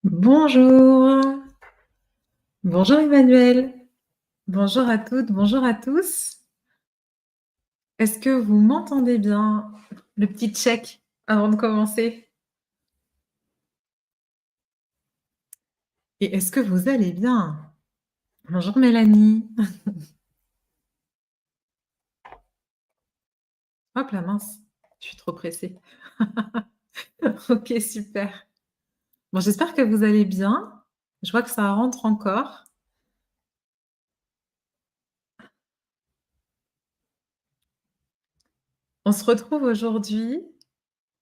Bonjour, bonjour Emmanuel, bonjour à toutes, bonjour à tous. Est-ce que vous m'entendez bien? Le petit check avant de commencer. Et est-ce que vous allez bien? Bonjour Mélanie. Hop la mince, je suis trop pressée. OK, super. Bon, j'espère que vous allez bien. Je vois que ça rentre encore. On se retrouve aujourd'hui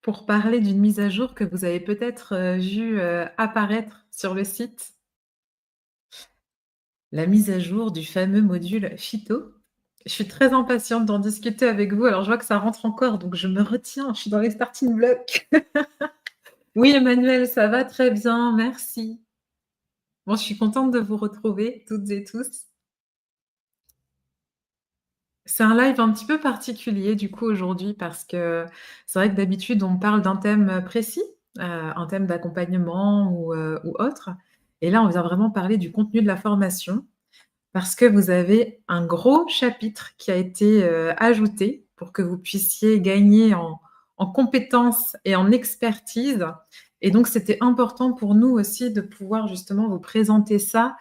pour parler d'une mise à jour que vous avez peut-être, vue, apparaître sur le site. La mise à jour du fameux module phyto. Je suis très impatiente d'en discuter avec vous. Alors, je vois que ça rentre encore, donc je me retiens, je suis dans les starting blocks. Oui, Emmanuel, ça va très bien, merci. Bon, je suis contente de vous retrouver toutes et tous. C'est un live un petit peu particulier, du coup, aujourd'hui, parce que c'est vrai que d'habitude, on parle d'un thème précis, un thème d'accompagnement ou autre. Et là, on vient vraiment parler du contenu de la formation. Parce que vous avez un gros chapitre qui a été, ajouté pour que vous puissiez gagner en compétences et en expertise et donc c'était important pour nous aussi de pouvoir justement vous présenter ça,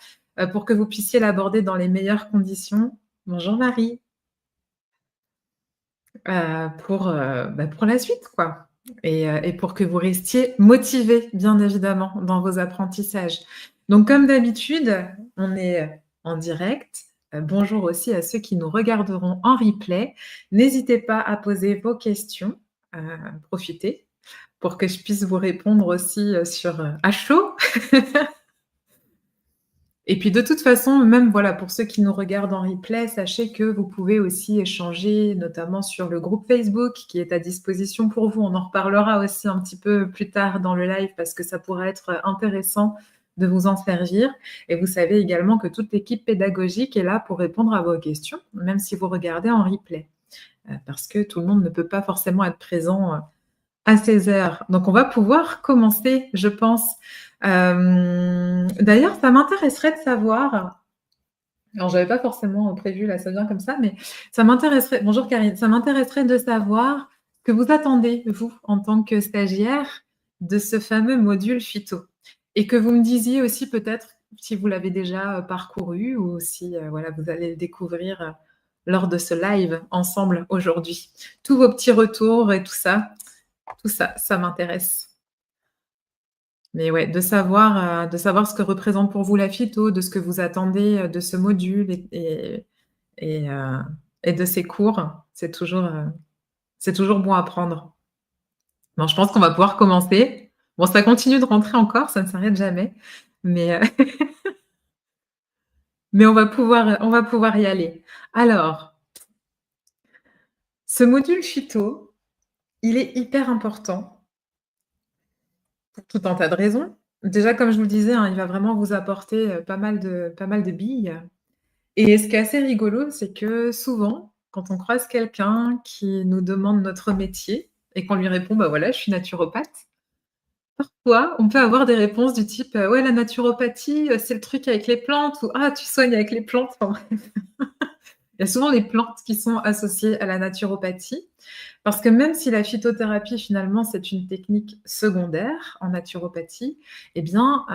pour que vous puissiez l'aborder dans les meilleures conditions. Bonjour Marie. Pour la suite quoi et pour que vous restiez motivés, bien évidemment, dans vos apprentissages. Donc comme d'habitude, on est en direct. Bonjour aussi à ceux qui nous regarderont en replay. N'hésitez pas à poser vos questions, heu, profitez pour que je puisse vous répondre aussi, à chaud. Et puis de toute façon, même voilà, pour ceux qui nous regardent en replay, sachez que vous pouvez aussi échanger, notamment sur le groupe Facebook qui est à disposition pour vous. On en reparlera aussi un petit peu plus tard dans le live parce que ça pourrait être intéressant de vous en servir. Et vous savez également que toute l'équipe pédagogique est là pour répondre à vos questions, même si vous regardez en replay, parce que tout le monde ne peut pas forcément être présent, à 16 heures. Donc on va pouvoir commencer, je pense. D'ailleurs, ça m'intéresserait de savoir, alors j'avais pas forcément prévu, là, ça vient comme ça, mais ça m'intéresserait, bonjour Karine, ça m'intéresserait de savoir ce que vous attendez, vous, en tant que stagiaire, de ce fameux module phyto. Et que vous me disiez aussi peut-être si vous l'avez déjà parcouru ou si voilà, vous allez le découvrir lors de ce live ensemble aujourd'hui. Tous vos petits retours et tout ça, ça m'intéresse. Mais ouais, de savoir ce que représente pour vous la phyto, de ce que vous attendez, de ce module et heu et de ces cours, c'est toujours bon à prendre. Bon, je pense qu'on va pouvoir commencer. Bon, ça continue de rentrer encore, ça ne s'arrête jamais, mais mais on va pouvoir y aller. Alors, ce module phyto, il est hyper important pour tout un tas de raisons. Déjà, comme je vous le disais, hein, il va vraiment vous apporter, pas mal de billes. Et ce qui est assez rigolo, c'est que souvent, quand on croise quelqu'un qui nous demande notre métier et qu'on lui répond: «Bah, voilà, je suis naturopathe», parfois, on peut avoir des réponses du type: «Ouais, la naturopathie, c'est le truc avec les plantes» ou «Ah, tu soignes avec les plantes». Enfin bref, il y a souvent les plantes qui sont associées à la naturopathie. Parce que même si la phytothérapie, finalement, c'est une technique secondaire en naturopathie, eh bien,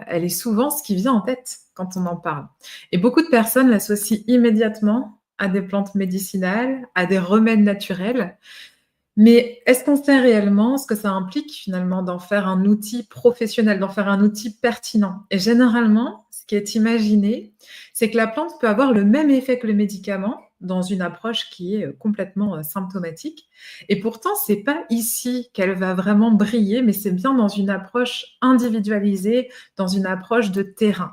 elle est souvent ce qui vient en tête quand on en parle. Et beaucoup de personnes l'associent immédiatement à des plantes médicinales, à des remèdes naturels. Mais est-ce qu'on sait réellement ce que ça implique finalement d'en faire un outil professionnel, d'en faire un outil pertinent? Et généralement, ce qui est imaginé, c'est que la plante peut avoir le même effet que le médicament dans une approche qui est, complètement, symptomatique et pourtant c'est pas ici qu'elle va vraiment briller, mais c'est bien dans une approche individualisée, dans une approche de terrain.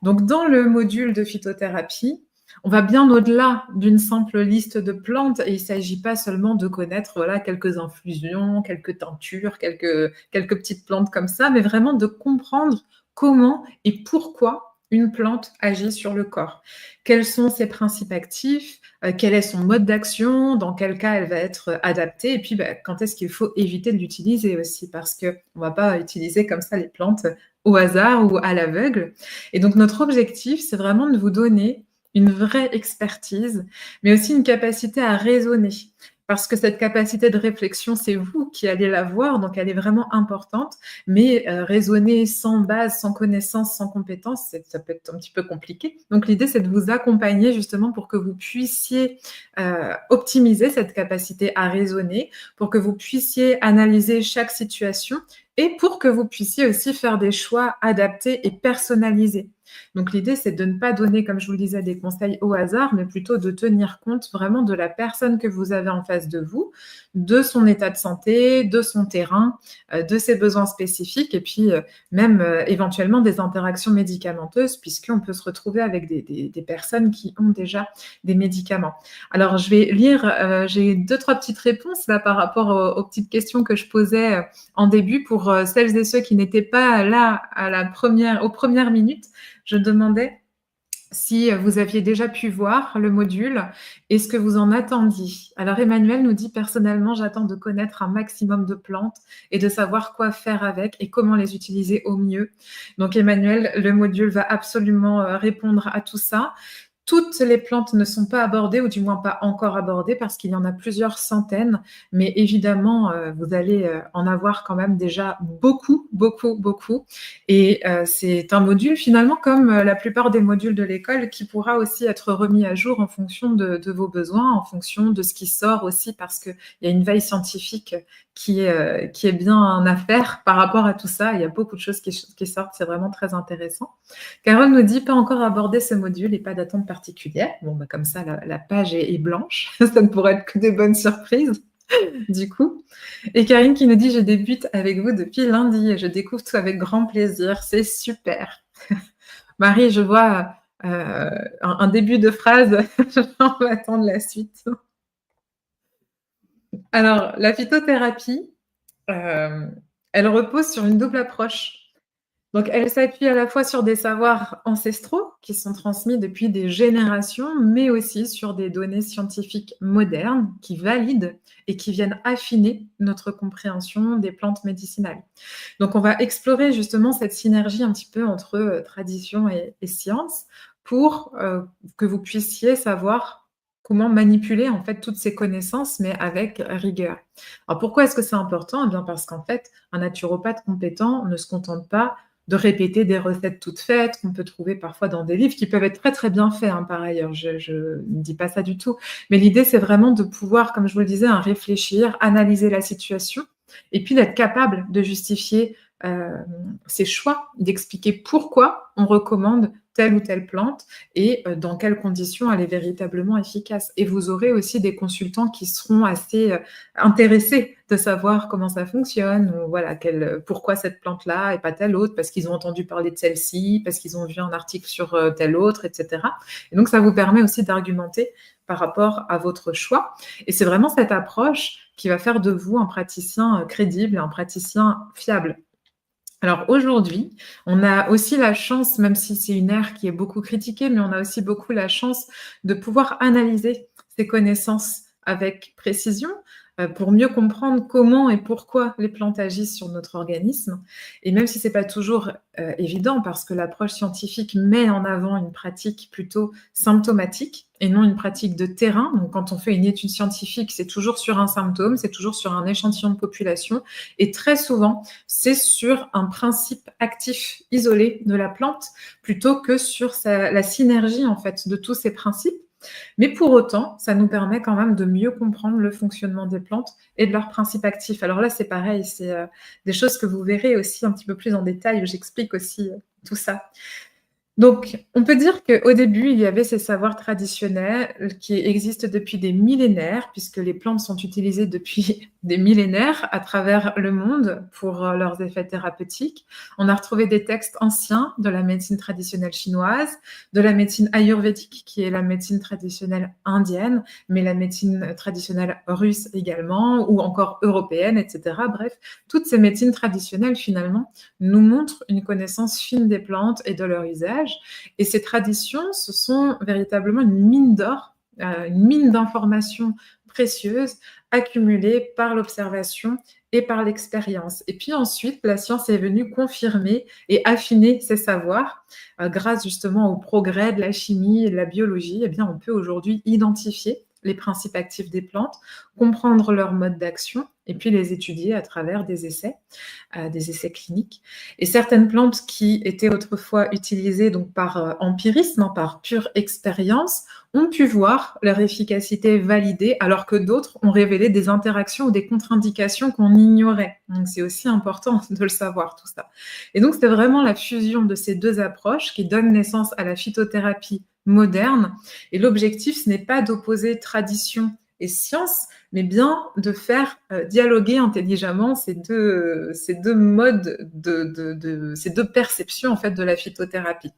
Donc dans le module de phytothérapie, on va bien au-delà d'une simple liste de plantes et il ne s'agit pas seulement de connaître voilà, quelques infusions, quelques teintures, quelques petites plantes comme ça, mais vraiment de comprendre comment et pourquoi une plante agit sur le corps. Quels sont ses principes actifs? Quel est son mode d'action? Dans quel cas elle va être adaptée? Et puis, quand est-ce qu'il faut éviter de l'utiliser aussi? Parce qu'on ne va pas utiliser comme ça les plantes au hasard ou à l'aveugle. Et donc notre objectif, c'est vraiment de vous donner une vraie expertise, mais aussi une capacité à raisonner. Parce que cette capacité de réflexion, c'est vous qui allez l'avoir, donc elle est vraiment importante. Mais raisonner sans base, sans connaissance, sans compétence, ça peut être un petit peu compliqué. Donc l'idée, c'est de vous accompagner justement pour que vous puissiez optimiser cette capacité à raisonner, pour que vous puissiez analyser chaque situation et pour que vous puissiez aussi faire des choix adaptés et personnalisés. Donc l'idée, c'est de ne pas donner, comme je vous le disais, des conseils au hasard, mais plutôt de tenir compte vraiment de la personne que vous avez en face de vous, de son état de santé, de son terrain, de ses besoins spécifiques et puis même éventuellement des interactions médicamenteuses, puisqu'on peut se retrouver avec des personnes qui ont déjà des médicaments. Alors je vais lire, j'ai 2-3 petites réponses là par rapport aux petites questions que je posais en début pour celles et ceux qui n'étaient pas là aux premières minutes. Je demandais si vous aviez déjà pu voir le module et ce que vous en attendiez. Alors Emmanuel nous dit: «Personnellement, j'attends de connaître un maximum de plantes et de savoir quoi faire avec et comment les utiliser au mieux». Donc Emmanuel, le module va absolument répondre à tout ça. Toutes les plantes ne sont pas abordées, ou du moins pas encore abordées, parce qu'il y en a plusieurs centaines, mais évidemment, vous allez en avoir quand même déjà beaucoup, beaucoup, beaucoup. Et c'est un module finalement comme la plupart des modules de l'école qui pourra aussi être remis à jour en fonction de vos besoins, en fonction de ce qui sort aussi, parce qu'il y a une veille scientifique qui est bien à faire par rapport à tout ça. Il y a beaucoup de choses qui sortent, c'est vraiment très intéressant. Carole nous dit: «Pas encore abordé ce module et pas d'attente particulière». Bon, comme ça, la page est blanche. Ça ne pourrait être que des bonnes surprises, du coup. Et Karine qui nous dit: «Je débute avec vous depuis lundi et je découvre tout avec grand plaisir. C'est super». Marie, je vois un début de phrase. On va attendre la suite. Alors, la phytothérapie, elle repose sur une double approche. Donc, elle s'appuie à la fois sur des savoirs ancestraux qui sont transmis depuis des générations, mais aussi sur des données scientifiques modernes qui valident et qui viennent affiner notre compréhension des plantes médicinales. Donc, on va explorer justement cette synergie un petit peu entre tradition et science pour que vous puissiez savoir comment manipuler en fait toutes ces connaissances, mais avec rigueur. Alors, pourquoi est-ce que c'est important? Eh bien, parce qu'en fait, un naturopathe compétent ne se contente pas de répéter des recettes toutes faites qu'on peut trouver parfois dans des livres qui peuvent être très, très bien faits, hein, par ailleurs. Je ne dis pas ça du tout. Mais l'idée, c'est vraiment de pouvoir, comme je vous le disais, réfléchir, analyser la situation et puis d'être capable de justifier ses choix, d'expliquer pourquoi on recommande telle ou telle plante et dans quelles conditions elle est véritablement efficace. Et vous aurez aussi des consultants qui seront assez intéressés de savoir comment ça fonctionne, ou voilà, pourquoi cette plante-là et pas telle autre, parce qu'ils ont entendu parler de celle-ci, parce qu'ils ont vu un article sur telle autre, etc. Et donc, ça vous permet aussi d'argumenter par rapport à votre choix. Et c'est vraiment cette approche qui va faire de vous un praticien crédible, un praticien fiable. Alors aujourd'hui, on a aussi la chance, même si c'est une ère qui est beaucoup critiquée, mais on a aussi beaucoup la chance de pouvoir analyser ces connaissances avec précision, pour mieux comprendre comment et pourquoi les plantes agissent sur notre organisme. Et même si c'est pas toujours, évident, parce que l'approche scientifique met en avant une pratique plutôt symptomatique et non une pratique de terrain. Donc quand on fait une étude scientifique, c'est toujours sur un symptôme, c'est toujours sur un échantillon de population et très souvent, c'est sur un principe actif isolé de la plante plutôt que sur la synergie en fait de tous ces principes. Mais pour autant, ça nous permet quand même de mieux comprendre le fonctionnement des plantes et de leurs principes actifs. Alors là, c'est pareil, c'est des choses que vous verrez aussi un petit peu plus en détail, où j'explique aussi tout ça. Donc, on peut dire qu'au début, il y avait ces savoirs traditionnels qui existent depuis des millénaires, puisque les plantes sont utilisées depuis des millénaires à travers le monde pour leurs effets thérapeutiques. On a retrouvé des textes anciens de la médecine traditionnelle chinoise, de la médecine ayurvédique, qui est la médecine traditionnelle indienne, mais la médecine traditionnelle russe également, ou encore européenne, etc. Bref, toutes ces médecines traditionnelles, finalement, nous montrent une connaissance fine des plantes et de leur usage. héritage. Et ces traditions, ce sont véritablement une mine d'or, une mine d'informations précieuses accumulées par l'observation et par l'expérience. Et puis ensuite, la science est venue confirmer et affiner ces savoirs. Grâce justement au progrès de la chimie et de la biologie, eh bien, on peut aujourd'hui identifier les principes actifs des plantes, comprendre leur mode d'action et puis les étudier à travers des essais cliniques. Et certaines plantes qui étaient autrefois utilisées donc par empirisme, hein, par pure expérience, ont pu voir leur efficacité validée, alors que d'autres ont révélé des interactions ou des contre-indications qu'on ignorait. Donc c'est aussi important de le savoir tout ça. Et donc c'est vraiment la fusion de ces deux approches qui donne naissance à la phytothérapie moderne. Et l'objectif, ce n'est pas d'opposer tradition et science, mais bien de faire dialoguer intelligemment ces deux modes, ces deux perceptions en fait de la phytothérapie.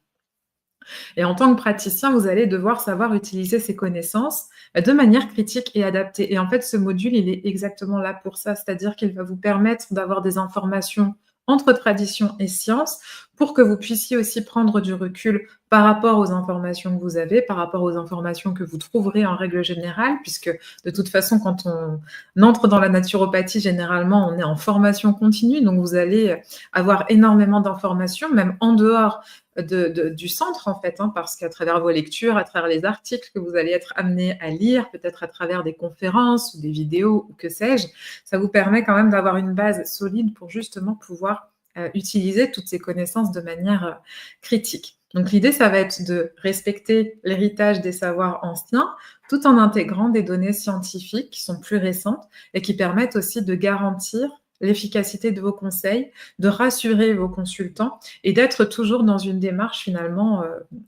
Et en tant que praticien, vous allez devoir savoir utiliser ces connaissances de manière critique et adaptée. Et en fait, ce module, il est exactement là pour ça, c'est-à-dire qu'il va vous permettre d'avoir des informations entre tradition et science pour que vous puissiez aussi prendre du recul par rapport aux informations que vous avez, par rapport aux informations que vous trouverez en règle générale, puisque de toute façon, quand on entre dans la naturopathie, généralement, on est en formation continue, donc vous allez avoir énormément d'informations, même en dehors du centre, en fait, hein, parce qu'à travers vos lectures, à travers les articles que vous allez être amené à lire, peut-être à travers des conférences ou des vidéos ou que sais-je, ça vous permet quand même d'avoir une base solide pour justement pouvoir utiliser toutes ces connaissances de manière critique. Donc l'idée, ça va être de respecter l'héritage des savoirs anciens, tout en intégrant des données scientifiques qui sont plus récentes et qui permettent aussi de garantir l'efficacité de vos conseils, de rassurer vos consultants et d'être toujours dans une démarche finalement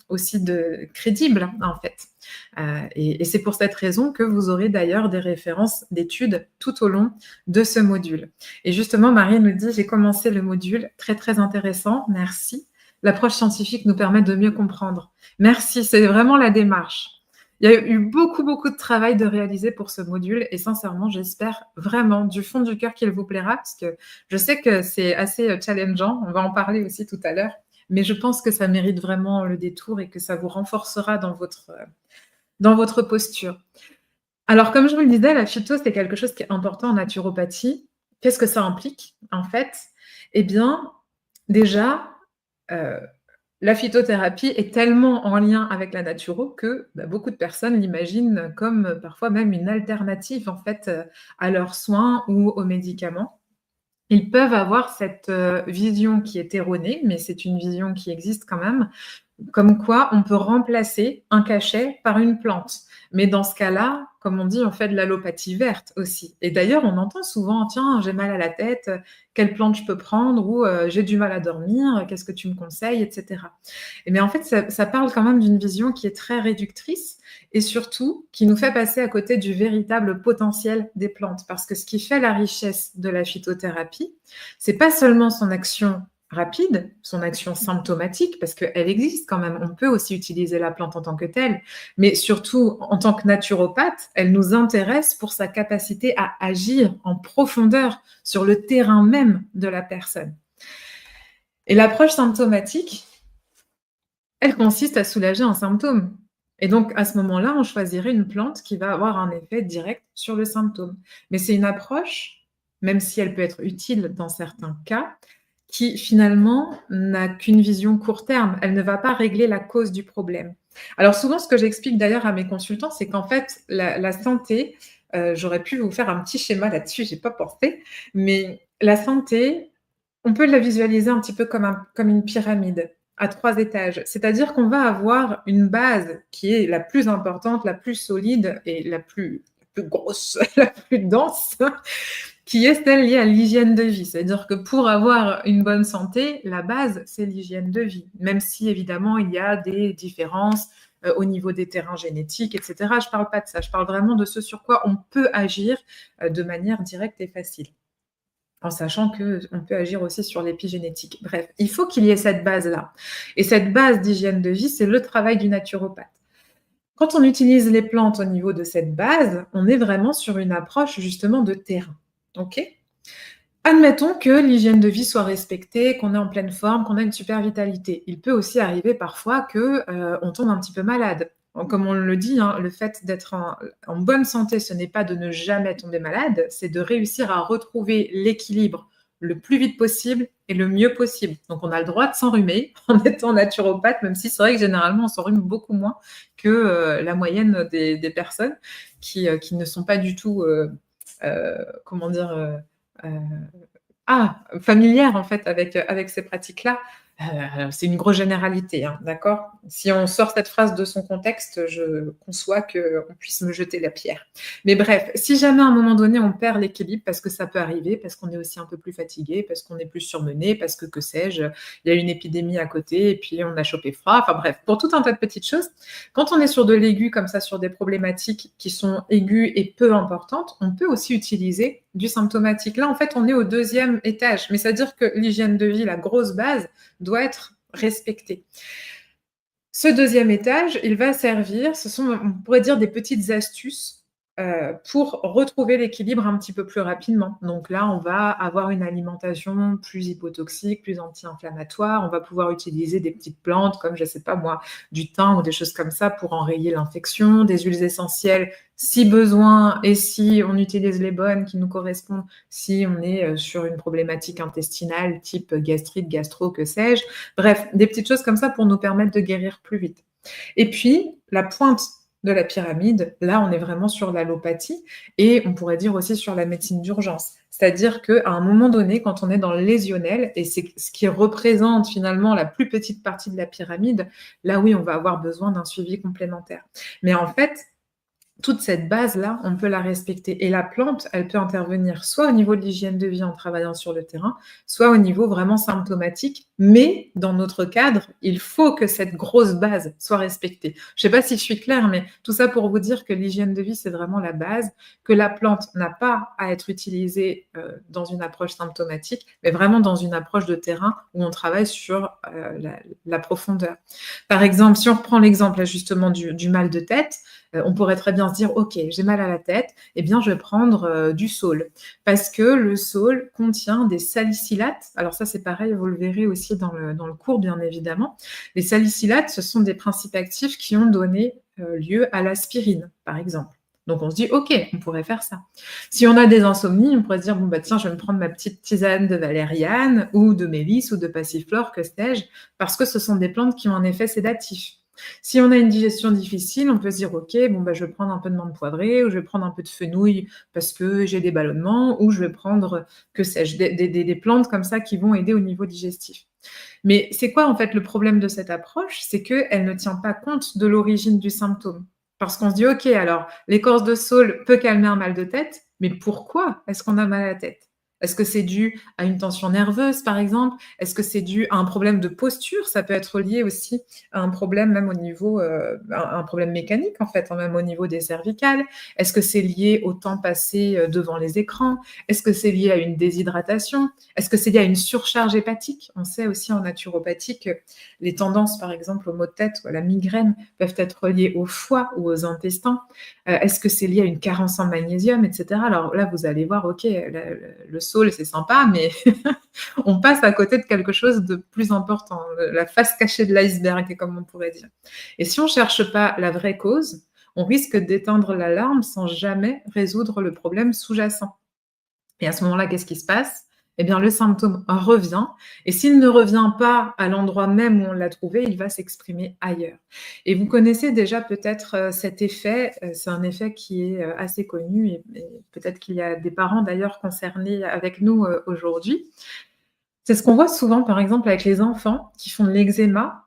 aussi crédible en fait. Et c'est pour cette raison que vous aurez d'ailleurs des références d'études tout au long de ce module. Et justement, Marie nous dit, j'ai commencé le module, très très intéressant, merci. L'approche scientifique nous permet de mieux comprendre. Merci, c'est vraiment la démarche. Il y a eu beaucoup, beaucoup de travail de réaliser pour ce module et sincèrement, j'espère vraiment du fond du cœur qu'il vous plaira parce que je sais que c'est assez challengeant, on va en parler aussi tout à l'heure, mais je pense que ça mérite vraiment le détour et que ça vous renforcera dans votre posture. Alors, comme je vous le disais, la phyto, c'est quelque chose qui est important en naturopathie. Qu'est-ce que ça implique, en fait? Eh bien, déjà, la phytothérapie est tellement en lien avec la naturo que, beaucoup de personnes l'imaginent comme, parfois même une alternative, en fait, à leurs soins ou aux médicaments. Ils peuvent avoir cette, vision qui est erronée, mais c'est une vision qui existe quand même, comme quoi on peut remplacer un cachet par une plante. Mais dans ce cas-là, comme on dit, on fait de l'allopathie verte aussi. Et d'ailleurs, on entend souvent: «Tiens, j'ai mal à la tête, quelle plante je peux prendre?» ou «J'ai du mal à dormir, qu'est-ce que tu me conseilles?» et cetera. Et mais en fait, ça parle quand même d'une vision qui est très réductrice et surtout qui nous fait passer à côté du véritable potentiel des plantes. Parce que ce qui fait la richesse de la phytothérapie, c'est pas seulement son action rapide, son action symptomatique, parce qu'elle existe quand même. On peut aussi utiliser la plante en tant que telle, mais surtout en tant que naturopathe, elle nous intéresse pour sa capacité à agir en profondeur sur le terrain même de la personne. Et l'approche symptomatique, elle consiste à soulager un symptôme. Et donc, à ce moment-là, on choisirait une plante qui va avoir un effet direct sur le symptôme. Mais c'est une approche, même si elle peut être utile dans certains cas, qui finalement n'a qu'une vision court terme. Elle ne va pas régler la cause du problème. Alors souvent, ce que j'explique d'ailleurs à mes consultants, c'est qu'en fait, la santé, j'aurais pu vous faire un petit schéma là-dessus, j'ai pas pensé, mais la santé, on peut la visualiser un petit peu comme une pyramide à 3 étages. C'est-à-dire qu'on va avoir une base qui est la plus importante, la plus solide et la plus grosse, la plus dense, qui est celle liée à l'hygiène de vie. C'est-à-dire que pour avoir une bonne santé, la base, c'est l'hygiène de vie. Même si évidemment, il y a des différences au niveau des terrains génétiques, etc. Je ne parle pas de ça. Je parle vraiment de ce sur quoi on peut agir de manière directe et facile, en sachant qu'on peut agir aussi sur l'épigénétique. Bref, il faut qu'il y ait cette base-là. Et cette base d'hygiène de vie, c'est le travail du naturopathe. Quand on utilise les plantes au niveau de cette base, on est vraiment sur une approche justement de terrain. OK ? Admettons que l'hygiène de vie soit respectée, qu'on est en pleine forme, qu'on a une super vitalité. Il peut aussi arriver parfois que, on tombe un petit peu malade. Comme on le dit, hein, le fait d'être en bonne santé, ce n'est pas de ne jamais tomber malade, c'est de réussir à retrouver l'équilibre le plus vite possible et le mieux possible. Donc on a le droit de s'enrhumer en étant naturopathe, même si c'est vrai que généralement on s'enrhume beaucoup moins que, la moyenne des personnes qui ne sont pas du tout, comment dire? Heu familière en fait avec ces pratiques-là. C'est une grosse généralité, hein, d'accord? Si on sort cette phrase de son contexte, je conçois qu'on puisse me jeter la pierre. Mais bref, si jamais à un moment donné on perd l'équilibre, parce que ça peut arriver, parce qu'on est aussi un peu plus fatigué, parce qu'on est plus surmené, parce que sais-je, il y a une épidémie à côté et puis on a chopé froid, enfin bref, pour tout un tas de petites choses. Quand on est sur de l'aigu comme ça, sur des problématiques qui sont aiguës et peu importantes, on peut aussi utiliser du symptomatique. Là, en fait, on est au deuxième étage, mais c'est-à-dire que l'hygiène de vie, la grosse base, doit être respectée. Ce deuxième étage, il va servir, ce sont, on pourrait dire, des petites astuces pour retrouver l'équilibre un petit peu plus rapidement. Donc là, on va avoir une alimentation plus hypotoxique, plus anti-inflammatoire. On va pouvoir utiliser des petites plantes comme, je ne sais pas moi, du thym ou des choses comme ça pour enrayer l'infection, des huiles essentielles si besoin et si on utilise les bonnes qui nous correspondent, si on est sur une problématique intestinale type gastrite, gastro, que sais-je. Bref, des petites choses comme ça pour nous permettre de guérir plus vite. Et puis, la pointe de la pyramide, là, on est vraiment sur l'allopathie et on pourrait dire aussi sur la médecine d'urgence. C'est-à-dire qu'à un moment donné, quand on est dans le lésionnel, et c'est ce qui représente finalement la plus petite partie de la pyramide, là oui, on va avoir besoin d'un suivi complémentaire. Mais en fait, toute cette base-là, on peut la respecter. Et la plante, elle peut intervenir soit au niveau de l'hygiène de vie en travaillant sur le terrain, soit au niveau vraiment symptomatique. Mais dans notre cadre, il faut que cette grosse base soit respectée. Je ne sais pas si je suis claire, mais tout ça pour vous dire que l'hygiène de vie, c'est vraiment la base, que la plante n'a pas à être utilisée dans une approche symptomatique, mais vraiment dans une approche de terrain où on travaille sur la profondeur. Par exemple, si on reprend l'exemple justement du mal de tête, on pourrait très bien se dire: «OK, j'ai mal à la tête, eh bien je vais prendre, du saule». Parce que le saule contient des salicylates. Alors ça, c'est pareil, vous le verrez aussi dans le cours, bien évidemment. Les salicylates, ce sont des principes actifs qui ont donné, lieu à l'aspirine, par exemple. Donc on se dit: «OK, on pourrait faire ça». Si on a des insomnies, on pourrait se dire: «Bon, bah, tiens, je vais me prendre ma petite tisane de valériane ou de mélisse ou de passiflore, que sais-je», parce que ce sont des plantes qui ont un effet sédatif. Si on a une digestion difficile, on peut se dire: «OK, bon, bah, je vais prendre un peu de menthe poivrée ou je vais prendre un peu de fenouil parce que j'ai des ballonnements ou je vais prendre, que sais-je, des plantes comme ça qui vont aider au niveau digestif». Mais c'est quoi, en fait, le problème de cette approche? C'est qu'elle ne tient pas compte de l'origine du symptôme. Parce qu'on se dit: «OK, alors l'écorce de saule peut calmer un mal de tête, mais pourquoi est-ce qu'on a mal à la tête? Est-ce que c'est dû à une tension nerveuse, par exemple? Est-ce que c'est dû à un problème de posture? Ça peut être lié aussi un problème même au niveau, un problème mécanique en fait, hein, même au niveau des cervicales? Est-ce que c'est lié au temps passé, devant les écrans? Est-ce que c'est lié à une déshydratation? Est-ce que c'est lié à une surcharge hépatique? On sait aussi en naturopathie que les tendances, par exemple, aux maux de tête ou à la migraine peuvent être liées au foie ou aux intestins. Est-ce que c'est lié à une carence en magnésium et cetera? Alors là, vous allez voir, OK, le saule, c'est sympa, mais on passe à côté de quelque chose de plus important, la face cachée de l'iceberg, comme on pourrait dire. Et si on ne cherche pas la vraie cause, on risque d'éteindre l'alarme sans jamais résoudre le problème sous-jacent. Et à ce moment-là, qu'est-ce qui se passe? Eh bien, le symptôme revient et s'il ne revient pas à l'endroit même où on l'a trouvé, il va s'exprimer ailleurs. Et vous connaissez déjà peut-être, cet effet, c'est un effet qui est, assez connu et peut-être qu'il y a des parents d'ailleurs concernés avec nous, aujourd'hui. C'est ce qu'on voit souvent, par exemple, avec les enfants qui font de l'eczéma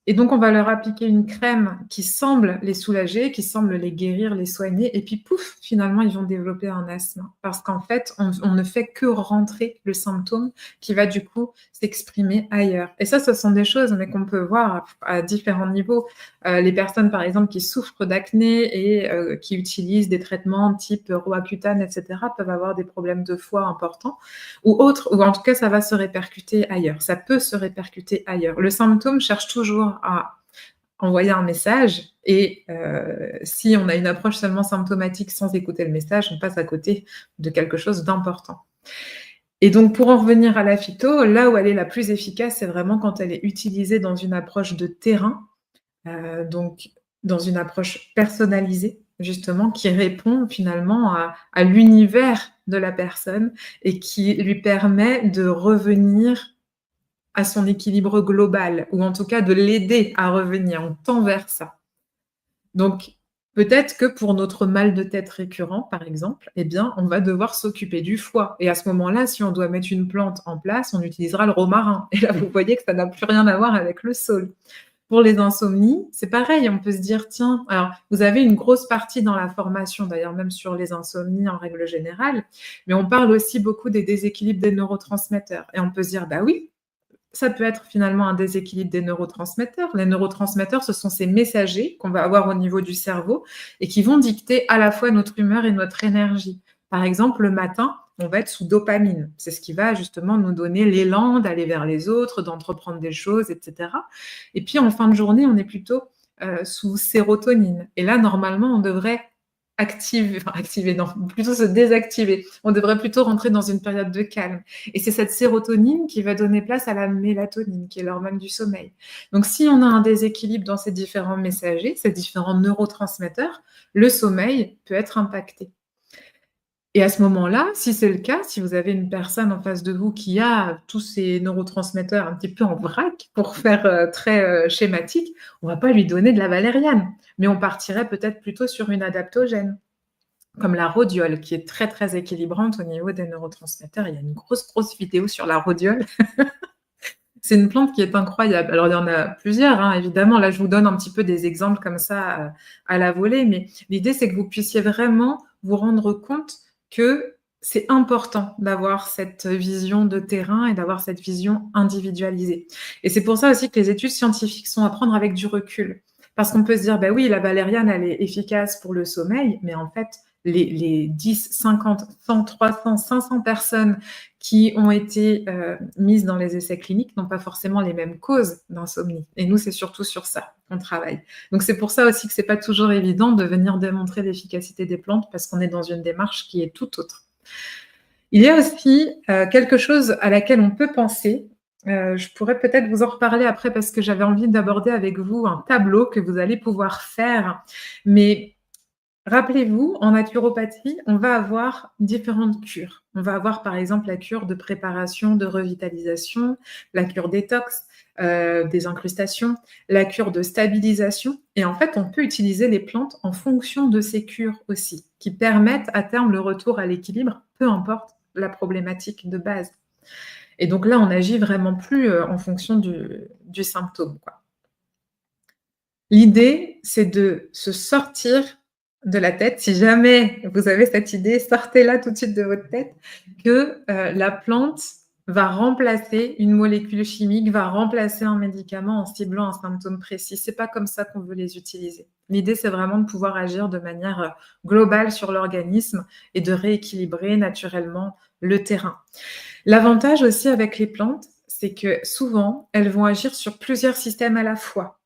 et donc on va leur appliquer une crème qui semble les soulager, qui semble les guérir, les soigner et puis pouf, finalement, ils vont développer un asthme. Parce qu'en fait, on ne fait que rentrer le symptôme qui va du coup s'exprimer ailleurs. Et ça, ce sont des choses, mais qu'on peut voir à différents niveaux. Les personnes, par exemple, qui souffrent d'acné et qui utilisent des traitements type Roaccutane et cetera, peuvent avoir des problèmes de foie importants ou autre, ou en tout cas, ça va se répercuter ailleurs. Ça peut se répercuter ailleurs. Le symptôme cherche toujours à envoyer un message et si on a une approche seulement symptomatique sans écouter le message, on passe à côté de quelque chose d'important. Et donc pour en revenir à la phyto, là où elle est la plus efficace, c'est vraiment quand elle est utilisée dans une approche de terrain, donc dans une approche personnalisée, justement, qui répond finalement à l'univers de la personne et qui lui permet de revenir à son équilibre global ou en tout cas de l'aider à revenir. On tend vers ça. Donc, peut-être que pour notre mal de tête récurrent, par exemple, eh bien, on va devoir s'occuper du foie et à ce moment-là, si on doit mettre une plante en place, on utilisera le romarin et là, vous voyez que ça n'a plus rien à voir avec le saule. Pour les insomnies, c'est pareil, on peut se dire: «Tiens», alors vous avez une grosse partie dans la formation, d'ailleurs même sur les insomnies en règle générale, mais on parle aussi beaucoup des déséquilibres des neurotransmetteurs et on peut se dire: «Bah oui, ça peut être finalement un déséquilibre des neurotransmetteurs. Les neurotransmetteurs, ce sont ces messagers qu'on va avoir au niveau du cerveau et qui vont dicter à la fois notre humeur et notre énergie. Par exemple, le matin, on va être sous dopamine. C'est ce qui va justement nous donner l'élan d'aller vers les autres, d'entreprendre des choses, etc. Et puis en fin de journée, on est plutôt sous sérotonine. Et là, normalement, on devrait activer, non, plutôt se désactiver. On devrait plutôt rentrer dans une période de calme. Et c'est cette sérotonine qui va donner place à la mélatonine, qui est l'hormone du sommeil. Donc, si on a un déséquilibre dans ces différents messagers, ces différents neurotransmetteurs, le sommeil peut être impacté. Et à ce moment-là, si c'est le cas, si vous avez une personne en face de vous qui a tous ces neurotransmetteurs un petit peu en vrac, pour faire très schématique, on ne va pas lui donner de la valériane, mais on partirait peut-être plutôt sur une adaptogène comme la rhodiole, qui est très, très équilibrante au niveau des neurotransmetteurs. Il y a une grosse, grosse vidéo sur la rhodiole. C'est une plante qui est incroyable. Alors, il y en a plusieurs, hein, évidemment. Là, je vous donne un petit peu des exemples comme ça, à la volée, mais l'idée, c'est que vous puissiez vraiment vous rendre compte que c'est important d'avoir cette vision de terrain et d'avoir cette vision individualisée. Et c'est pour ça aussi que les études scientifiques sont à prendre avec du recul. Parce qu'on peut se dire: «Bah oui, la valériane, elle est efficace pour le sommeil», mais en fait, les 10, 50, 100, 300, 500 personnes qui ont été mises dans les essais cliniques n'ont pas forcément les mêmes causes d'insomnie. Et nous, c'est surtout sur ça qu'on travaille. Donc c'est pour ça aussi que c'est pas toujours évident de venir démontrer l'efficacité des plantes parce qu'on est dans une démarche qui est tout autre. Il y a aussi quelque chose à laquelle on peut penser. Je pourrais peut-être vous en reparler après parce que j'avais envie d'aborder avec vous un tableau que vous allez pouvoir faire. Mais rappelez-vous, en naturopathie, on va avoir différentes cures. On va avoir par exemple la cure de préparation, de revitalisation, la cure détox, des incrustations, la cure de stabilisation et en fait, on peut utiliser les plantes en fonction de ces cures aussi, qui permettent à terme le retour à l'équilibre, peu importe la problématique de base. Et donc là, on agit vraiment plus, en fonction du symptôme, quoi. L'idée, c'est de se sortir de la tête. Si jamais vous avez cette idée, sortez-la tout de suite de votre tête, que, la plante va remplacer une molécule chimique, va remplacer un médicament en ciblant un symptôme précis. C'est pas comme ça qu'on veut les utiliser. L'idée, c'est vraiment de pouvoir agir de manière, globale sur l'organisme et de rééquilibrer naturellement le terrain. L'avantage aussi avec les plantes, c'est que souvent, elles vont agir sur plusieurs systèmes à la fois.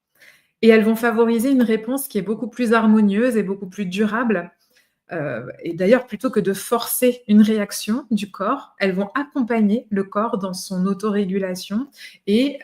Et elles vont favoriser une réponse qui est beaucoup plus harmonieuse et beaucoup plus durable. Et d'ailleurs, plutôt que de forcer une réaction du corps, elles vont accompagner le corps dans son autorégulation et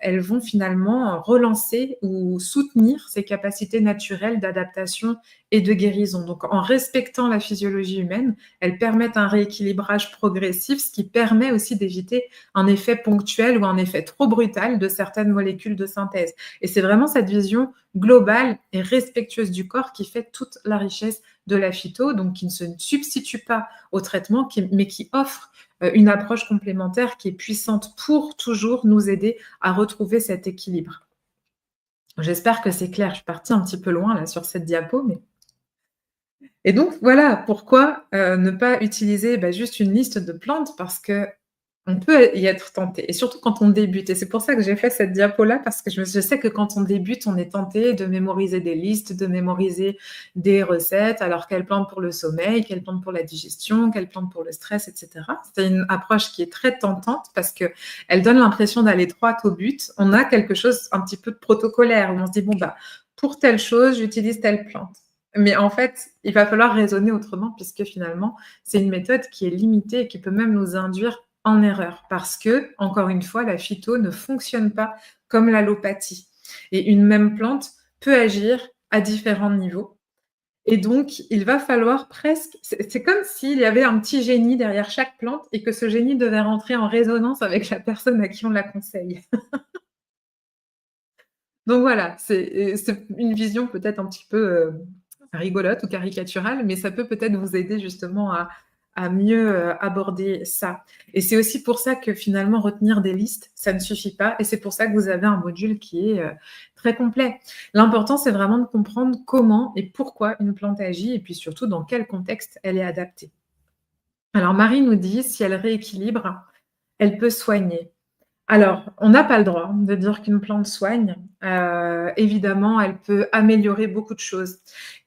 elles vont finalement relancer ou soutenir ses capacités naturelles d'adaptation et de guérison. Donc en respectant la physiologie humaine, elles permettent un rééquilibrage progressif, ce qui permet aussi d'éviter un effet ponctuel ou un effet trop brutal de certaines molécules de synthèse. Et c'est vraiment cette vision globale et respectueuse du corps qui fait toute la richesse de la phyto, donc qui ne se substitue pas au traitement, mais qui offre une approche complémentaire qui est puissante pour toujours nous aider à retrouver cet équilibre. J'espère que c'est clair. Je suis partie un petit peu loin là sur cette diapo, mais et donc voilà pourquoi ne pas utiliser juste une liste de plantes parce que on peut y être tenté et surtout quand on débute et c'est pour ça que j'ai fait cette diapo-là parce que je sais que quand on débute, on est tenté de mémoriser des listes, de mémoriser des recettes. Alors quelle plante pour le sommeil, quelle plante pour la digestion, quelle plante pour le stress et cetera. C'est une approche qui est très tentante parce qu'elle donne l'impression d'aller droit au but. On a quelque chose un petit peu de protocolaire où on se dit: «Bon, pour telle chose, j'utilise telle plante». Mais en fait, il va falloir raisonner autrement puisque finalement, c'est une méthode qui est limitée et qui peut même nous induire en erreur parce que, encore une fois, la phyto ne fonctionne pas comme l'allopathie et une même plante peut agir à différents niveaux et donc il va falloir presque c'est comme s'il y avait un petit génie derrière chaque plante et que ce génie devait rentrer en résonance avec la personne à qui on la conseille. Donc voilà, c'est une vision peut-être un petit peu, rigolote ou caricaturale, mais ça peut peut-être vous aider justement à mieux, aborder ça et c'est aussi pour ça que finalement retenir des listes, ça ne suffit pas et c'est pour ça que vous avez un module qui est, très complet. L'important, c'est vraiment de comprendre comment et pourquoi une plante agit et puis surtout dans quel contexte elle est adaptée. Alors Marie nous dit: «Si elle rééquilibre, elle peut soigner». Alors, on n'a pas le droit de dire qu'une plante soigne. Évidemment, elle peut améliorer beaucoup de choses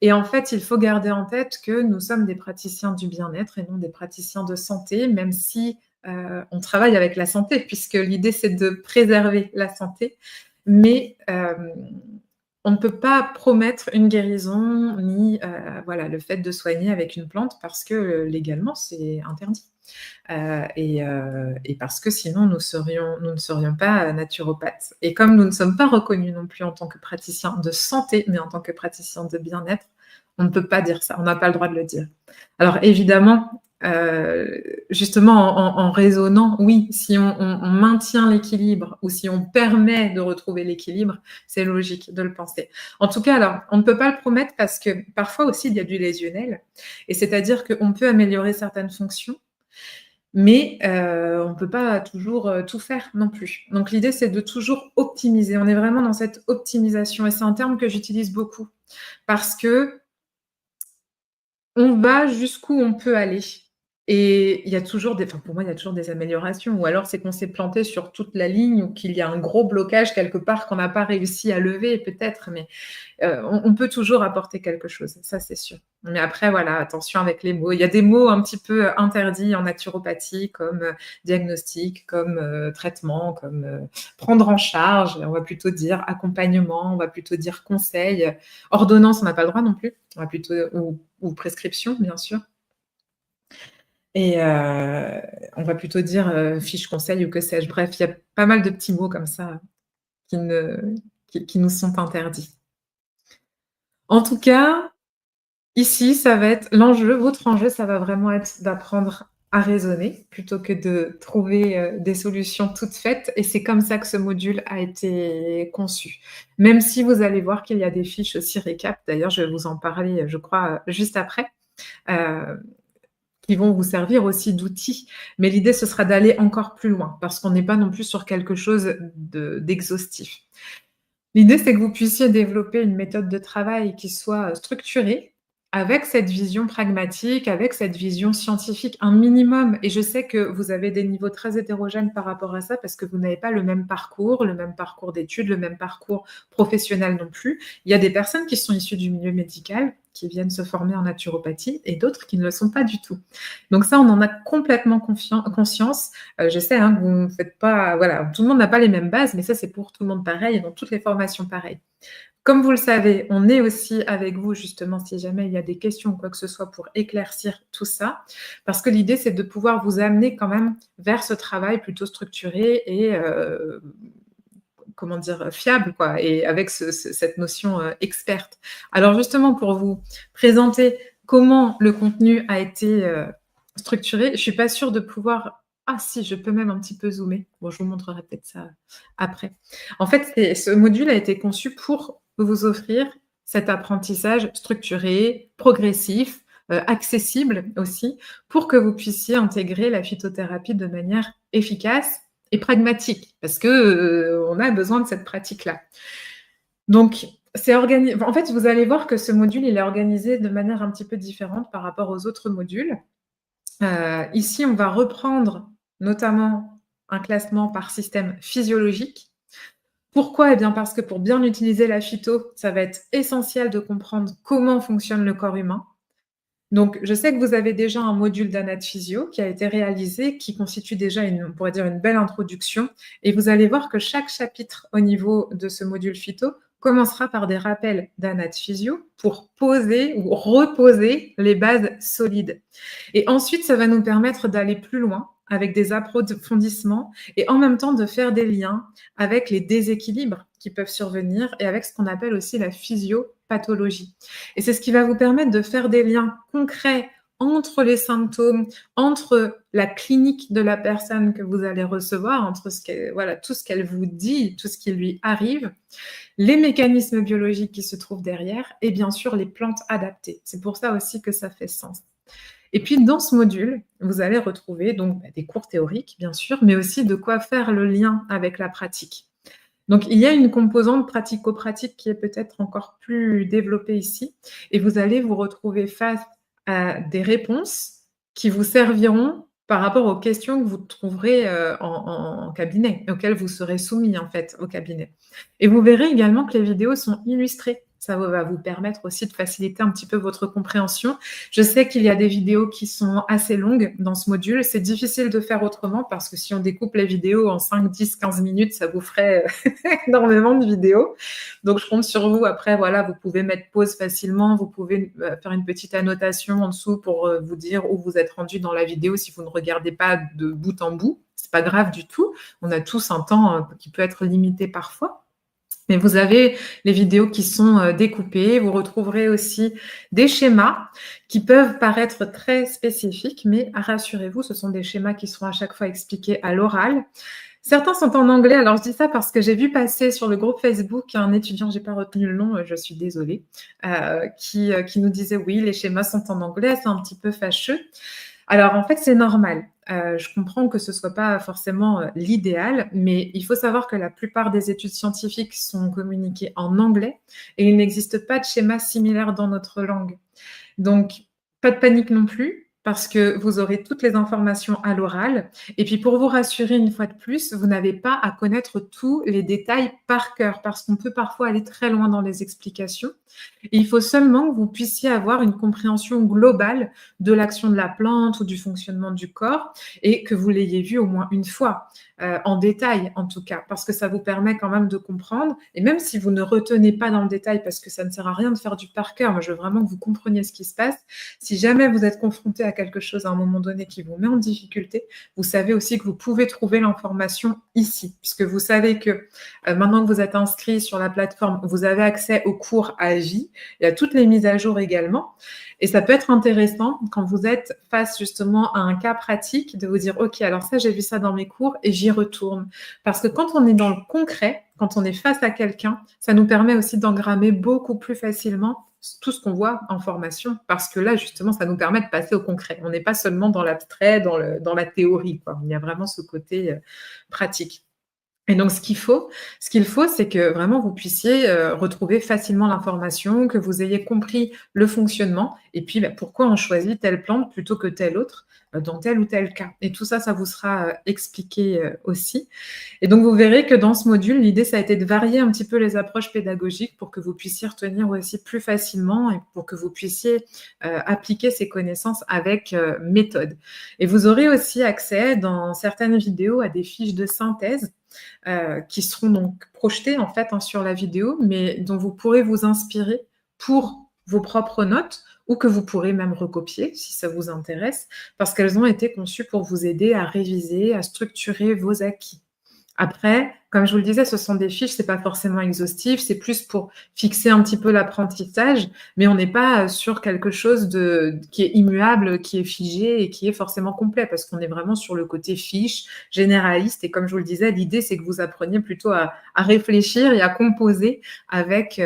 et en fait, il faut garder en tête que nous sommes des praticiens du bien-être et non des praticiens de santé, même si, on travaille avec la santé puisque l'idée, c'est de préserver la santé. Mais, on ne peut pas promettre une guérison ni, voilà, le fait de soigner avec une plante parce que, légalement, c'est interdit. Et parce que sinon nous ne serions pas, naturopathes et comme nous ne sommes pas reconnus non plus en tant que praticiens de santé, mais en tant que praticiens de bien-être, on ne peut pas dire ça, on n'a pas le droit de le dire. Alors évidemment, justement en raisonnant, oui, si on maintient l'équilibre ou si on permet de retrouver l'équilibre, c'est logique de le penser. En tout cas, alors, on ne peut pas le promettre parce que parfois aussi il y a du lésionnel et c'est-à-dire qu'on peut améliorer certaines fonctions mais on ne peut pas toujours, tout faire non plus. Donc l'idée, c'est de toujours optimiser. On est vraiment dans cette optimisation et c'est un terme que j'utilise beaucoup parce qu'on va jusqu'où on peut aller et il y a toujours des enfin, pour moi, il y a toujours des améliorations ou alors c'est qu'on s'est planté sur toute la ligne ou qu'il y a un gros blocage quelque part qu'on n'a pas réussi à lever peut-être, mais on peut toujours apporter quelque chose, ça c'est sûr. Mais après voilà, attention avec les mots. Il y a des mots un petit peu interdits en naturopathie comme, diagnostic, comme, traitement, comme, prendre en charge. On va plutôt dire accompagnement, on va plutôt dire conseil. Ordonnance, on n'a pas le droit non plus. On va plutôt ou prescription, bien sûr et on va plutôt dire, fiche conseil ou que sais-je. Bref, il y a pas mal de petits mots comme ça qui ne qui nous sont interdits. En tout cas, ici, ça va être l'enjeu, votre enjeu, ça va vraiment être d'apprendre à raisonner plutôt que de trouver, des solutions toutes faites et c'est comme ça que ce module a été conçu. Même si vous allez voir qu'il y a des fiches aussi récap, d'ailleurs je vais vous en parler, je crois, juste après, heu, qui vont vous servir aussi d'outils. Mais l'idée, ce sera d'aller encore plus loin parce qu'on n'est pas non plus sur quelque chose d'exhaustif. L'idée, c'est que vous puissiez développer une méthode de travail qui soit, structurée, avec cette vision pragmatique, avec cette vision scientifique, un minimum et je sais que vous avez des niveaux très hétérogènes par rapport à ça, parce que vous n'avez pas le même parcours d'études, le même parcours professionnel non plus. Il y a des personnes qui sont issues du milieu médical, qui viennent se former en naturopathie et d'autres qui ne le sont pas du tout. Donc ça, on en a complètement conscience. Je sais, hein, que vous ne faites pas voilà, tout le monde n'a pas les mêmes bases, mais ça, c'est pour tout le monde pareil et dans toutes les formations pareilles. Comme vous le savez, on est aussi avec vous justement si jamais il y a des questions ou quoi que ce soit pour éclaircir tout ça. Parce que l'idée, c'est de pouvoir vous amener quand même vers ce travail plutôt structuré et comment dire? Fiable quoi et avec cette notion, experte. Alors justement pour vous présenter comment le contenu a été, structuré, je suis pas sûre de pouvoir ah si, je peux même un petit peu zoomer. Bon, je vous montrerai peut-être ça après. En fait, ce module a été conçu pour vous offrir cet apprentissage structuré, progressif, accessible aussi, pour que vous puissiez intégrer la phytothérapie de manière efficace et pragmatique parce que, on a besoin de cette pratique-là. Donc c'est en fait, vous allez voir que ce module, il est organisé de manière un petit peu différente par rapport aux autres modules. Ici, on va reprendre notamment un classement par système physiologique. Pourquoi? Eh bien, parce que pour bien utiliser la phyto, ça va être essentiel de comprendre comment fonctionne le corps humain. Donc, je sais que vous avez déjà un module d'anatomie-physio qui a été réalisé, qui constitue déjà on pourrait dire une belle introduction et vous allez voir que chaque chapitre au niveau de ce module phyto commencera par des rappels d'anat physio pour poser ou reposer les bases solides. Et ensuite, ça va nous permettre d'aller plus loin avec des approfondissements et en même temps de faire des liens avec les déséquilibres qui peuvent survenir et avec ce qu'on appelle aussi la physiopathologie. Et c'est ce qui va vous permettre de faire des liens concrets entre les symptômes, entre la clinique de la personne que vous allez recevoir, entre voilà, tout ce qu'elle vous dit, tout ce qui lui arrive, les mécanismes biologiques qui se trouvent derrière et bien sûr les plantes adaptées. C'est pour ça aussi que ça fait sens. Et puis dans ce module, vous allez retrouver donc des cours théoriques bien sûr, mais aussi de quoi faire le lien avec la pratique. Donc il y a une composante pratico-pratique qui est peut-être encore plus développée ici et vous allez vous retrouver face à des réponses qui vous serviront par rapport aux questions que vous trouverez, en cabinet, auxquelles vous serez soumis en fait au cabinet. Et vous verrez également que les vidéos sont illustrées. Ça va vous permettre aussi de faciliter un petit peu votre compréhension. Je sais qu'il y a des vidéos qui sont assez longues dans ce module. C'est difficile de faire autrement parce que si on découpe les vidéos en 5, 10, 15 minutes, ça vous ferait énormément de vidéos. Donc, je compte sur vous. Après, voilà, vous pouvez mettre pause facilement. Vous pouvez faire une petite annotation en dessous pour vous dire où vous êtes rendu dans la vidéo si vous ne regardez pas de bout en bout. C'est pas grave du tout. On a tous un temps qui peut être limité parfois. Mais vous avez les vidéos qui sont découpées. Vous retrouverez aussi des schémas qui peuvent paraître très spécifiques, mais rassurez-vous, ce sont des schémas qui seront à chaque fois expliqués à l'oral. Certains sont en anglais, alors je dis ça parce que j'ai vu passer sur le groupe Facebook un étudiant, j'ai pas retenu le nom, je suis désolée, qui nous disait: «Oui, les schémas sont en anglais, c'est un petit peu fâcheux». Alors en fait, c'est normal. Je comprends que ce soit pas forcément, l'idéal, mais il faut savoir que la plupart des études scientifiques sont communiquées en anglais et il n'existe pas de schéma similaire dans notre langue. Donc pas de panique non plus, parce que vous aurez toutes les informations à l'oral et puis pour vous rassurer une fois de plus, vous n'avez pas à connaître tous les détails par cœur, parce qu'on peut parfois aller très loin dans les explications. Il faut seulement que vous puissiez avoir une compréhension globale de l'action de la plante ou du fonctionnement du corps et que vous l'ayez vu au moins une fois, en détail en tout cas, parce que ça vous permet quand même de comprendre et même si vous ne retenez pas dans le détail parce que ça ne sert à rien de faire du par cœur, moi je veux vraiment que vous compreniez ce qui se passe. Si jamais vous êtes confronté à quelque chose à un moment donné qui vous met en difficulté, vous savez aussi que vous pouvez trouver l'information ici, puisque vous savez que maintenant que vous êtes inscrit sur la plateforme, vous avez accès aux cours à vie, il y a toutes les mises à jour également. Et ça peut être intéressant quand vous êtes face justement à un cas pratique de vous dire: «OK, alors ça, j'ai vu ça dans mes cours et j'y retourne». Parce que quand on est dans le concret, quand on est face à quelqu'un, ça nous permet aussi d'engrammer beaucoup plus facilement tout ce qu'on voit en formation. Parce que là, justement, ça nous permet de passer au concret. On n'est pas seulement dans l'abstrait, dans la théorie, quoi. Il y a vraiment ce côté pratique. Et donc ce qu'il faut, c'est que vraiment vous puissiez, retrouver facilement l'information, que vous ayez compris le fonctionnement et puis, pourquoi on choisit telle plante plutôt que telle autre, dans tel ou tel cas. Et tout ça, ça vous sera, expliqué, aussi. Et donc vous verrez que dans ce module, l'idée, ça a été de varier un petit peu les approches pédagogiques pour que vous puissiez retenir aussi plus facilement et pour que vous puissiez, appliquer ces connaissances avec, méthode. Et vous aurez aussi accès dans certaines vidéos à des fiches de synthèse qui seront donc projetées en fait sur la vidéo, mais dont vous pourrez vous inspirer pour vos propres notes ou que vous pourrez même recopier si ça vous intéresse, parce qu'elles ont été conçues pour vous aider à réviser, à structurer vos acquis. Après, comme je vous le disais, ce sont des fiches, c'est pas forcément exhaustif, c'est plus pour fixer un petit peu l'apprentissage, mais on n'est pas sur quelque chose qui est immuable, qui est figé et qui est forcément complet, parce qu'on est vraiment sur le côté fiche, généraliste. Et comme je vous le disais, l'idée, c'est que vous appreniez plutôt à réfléchir et à composer avec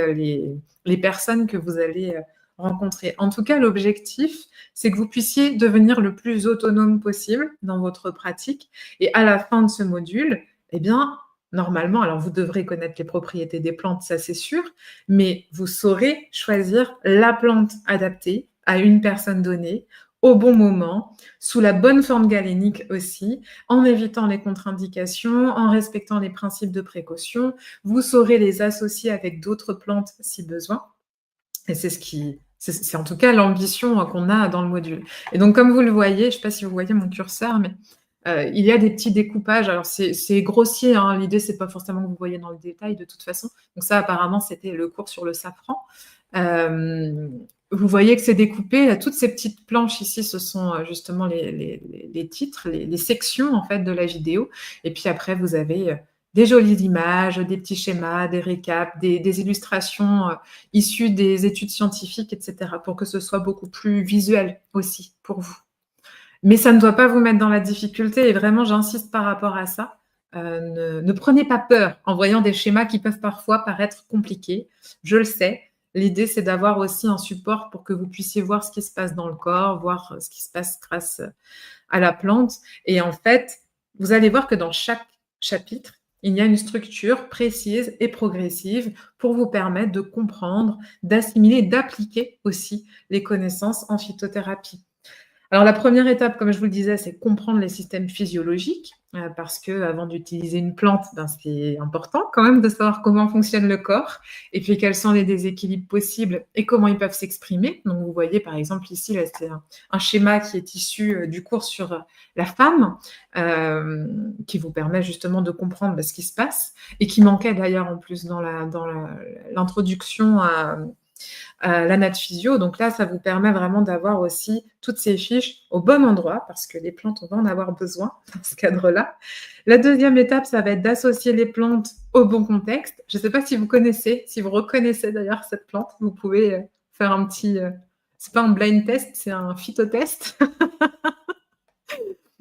les personnes que vous allez rencontrer. En tout cas, l'objectif, c'est que vous puissiez devenir le plus autonome possible dans votre pratique. Et à la fin de ce module, eh bien, normalement, alors vous devrez connaître les propriétés des plantes, ça c'est sûr, mais vous saurez choisir la plante adaptée à une personne donnée, au bon moment, sous la bonne forme galénique aussi, en évitant les contre-indications, en respectant les principes de précaution. Vous saurez les associer avec d'autres plantes si besoin. Et c'est en tout cas l'ambition qu'on a dans le module. Et donc, comme vous le voyez, je ne sais pas si vous voyez mon curseur, mais il y a des petits découpages. Alors c'est grossier, hein, l'idée c'est pas forcément que vous voyez dans le détail de toute façon. Donc ça apparemment c'était le cours sur le safran. Vous voyez que c'est découpé. Là, toutes ces petites planches ici, ce sont justement les titres, les sections en fait de la vidéo. Et puis après, vous avez des jolies images, des petits schémas, des récaps, des illustrations issues des études scientifiques, etc., pour que ce soit beaucoup plus visuel aussi pour vous. Mais ça ne doit pas vous mettre dans la difficulté et vraiment, j'insiste par rapport à ça. Ne prenez pas peur en voyant des schémas qui peuvent parfois paraître compliqués. Je le sais. L'idée, c'est d'avoir aussi un support pour que vous puissiez voir ce qui se passe dans le corps, voir ce qui se passe grâce à la plante. Et en fait, vous allez voir que dans chaque chapitre, il y a une structure précise et progressive pour vous permettre de comprendre, d'assimiler, d'appliquer aussi les connaissances en phytothérapie. Alors la première étape, comme je vous le disais, c'est comprendre les systèmes physiologiques, parce qu'avant d'utiliser une plante, ben, c'est important quand même de savoir comment fonctionne le corps et puis quels sont les déséquilibres possibles et comment ils peuvent s'exprimer. Donc vous voyez par exemple ici, là, c'est un schéma qui est issu du cours sur la femme, qui vous permet justement de comprendre ce qui se passe et qui manquait d'ailleurs en plus dans l'introduction à la natte physio. Donc là, ça vous permet vraiment d'avoir aussi toutes ces fiches au bon endroit parce que les plantes, on va en avoir besoin dans ce cadre-là. La deuxième étape, ça va être d'associer les plantes au bon contexte. Je ne sais pas si vous connaissez, si vous reconnaissez d'ailleurs cette plante, vous pouvez faire un petit... c'est pas un blind test, c'est un phytotest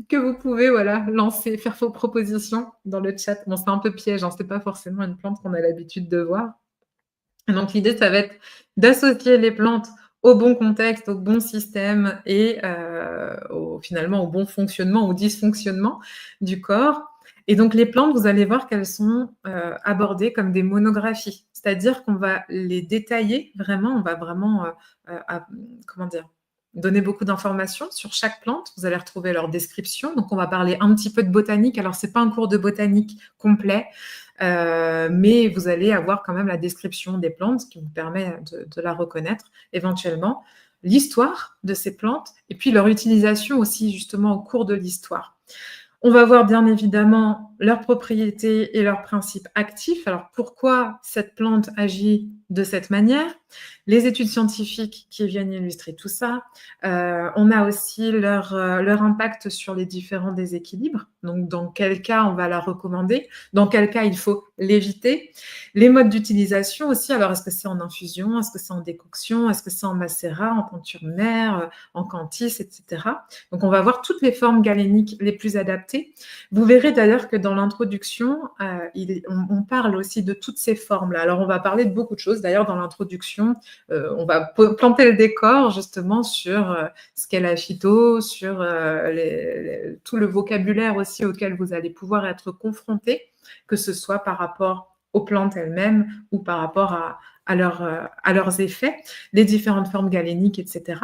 que vous pouvez voilà, lancer, faire vos propositions dans le chat. Bon, c'est un peu piège, hein, c'est pas forcément une plante qu'on a l'habitude de voir. Donc l'idée, ça va être d'associer les plantes au bon contexte, au bon système et finalement au bon fonctionnement, au dysfonctionnement du corps. Et donc les plantes, vous allez voir qu'elles sont abordées comme des monographies, c'est-à-dire qu'on va les détailler vraiment, on va vraiment comment dire, donner beaucoup d'informations sur chaque plante. Vous allez retrouver leur description. Donc on va parler un petit peu de botanique. Alors c'est pas un cours de botanique complet. Mais vous allez avoir quand même la description des plantes, ce qui vous permet de la reconnaître éventuellement, l'histoire de ces plantes et puis leur utilisation aussi justement au cours de l'histoire. On va voir bien évidemment leurs propriétés et leurs principes actifs. Alors pourquoi cette plante agit de cette manière? Les études scientifiques qui viennent illustrer tout ça. On a aussi leur impact sur les différents déséquilibres. Donc dans quel cas on va la recommander, dans quel cas il faut l'éviter. Les modes d'utilisation aussi. Alors est-ce que c'est en infusion, est-ce que c'est en décoction, est-ce que c'est en macérat, en peinture mère, en cantis, etc. Donc on va voir toutes les formes galéniques les plus adaptées. Vous verrez d'ailleurs que dans l'introduction, on parle aussi de toutes ces formes-là. Alors on va parler de beaucoup de choses. D'ailleurs dans l'introduction, on va planter le décor justement sur ce qu'est la phyto, sur tout le vocabulaire aussi auquel vous allez pouvoir être confrontés, que ce soit par rapport aux plantes elles-mêmes ou par rapport à leurs effets, les différentes formes galéniques, etc.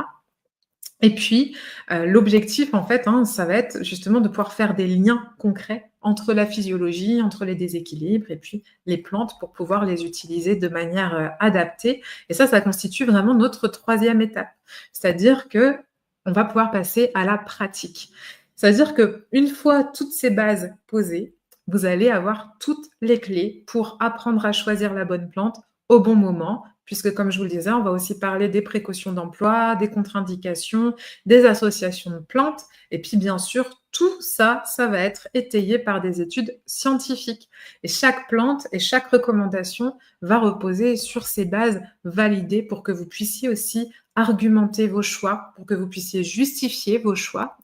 Et puis, l'objectif, en fait, ça va être justement de pouvoir faire des liens concrets entre la physiologie, entre les déséquilibres et puis les plantes pour pouvoir les utiliser de manière adaptée. Et ça constitue vraiment notre troisième étape. C'est-à-dire qu'on va pouvoir passer à la pratique. C'est-à-dire qu'une fois toutes ces bases posées, vous allez avoir toutes les clés pour apprendre à choisir la bonne plante au bon moment, puisque comme je vous le disais, on va aussi parler des précautions d'emploi, des contre-indications, des associations de plantes, et puis bien sûr, tout ça, ça va être étayé par des études scientifiques. Et chaque plante et chaque recommandation va reposer sur ces bases validées pour que vous puissiez aussi argumenter vos choix, pour que vous puissiez justifier vos choix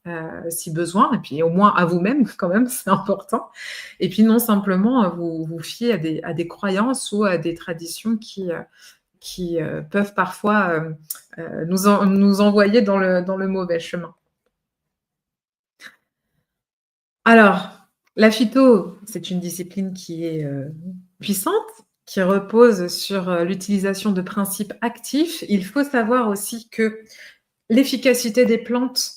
si besoin, et puis au moins à vous-même quand même, c'est important. Et puis non simplement vous fier à des croyances ou à des traditions qui peuvent parfois nous envoyer dans le mauvais chemin. Alors, la phyto, c'est une discipline qui est puissante, qui repose sur l'utilisation de principes actifs. Il faut savoir aussi que l'efficacité des plantes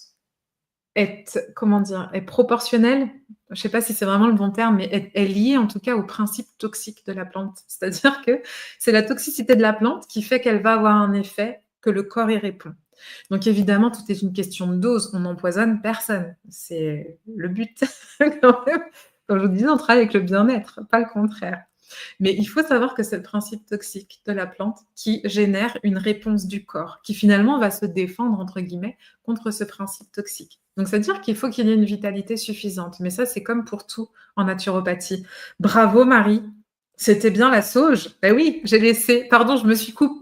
est, comment dire, est proportionnelle. Je ne sais pas si c'est vraiment le bon terme, mais est liée en tout cas au principe toxique de la plante. C'est-à-dire que c'est la toxicité de la plante qui fait qu'elle va avoir un effet que le corps y répond. Donc évidemment, tout est une question de dose. On n'empoisonne personne. C'est le but quand même. Comme je vous disais, on travaille avec le bien-être, pas le contraire. Mais il faut savoir que c'est le principe toxique de la plante qui génère une réponse du corps, qui finalement va se «défendre» entre guillemets contre ce principe toxique. Donc c'est-à-dire qu'il faut qu'il y ait une vitalité suffisante. Mais ça, c'est comme pour tout en naturopathie. Bravo Marie, c'était bien la sauge. Ben oui, j'ai laissé pardon,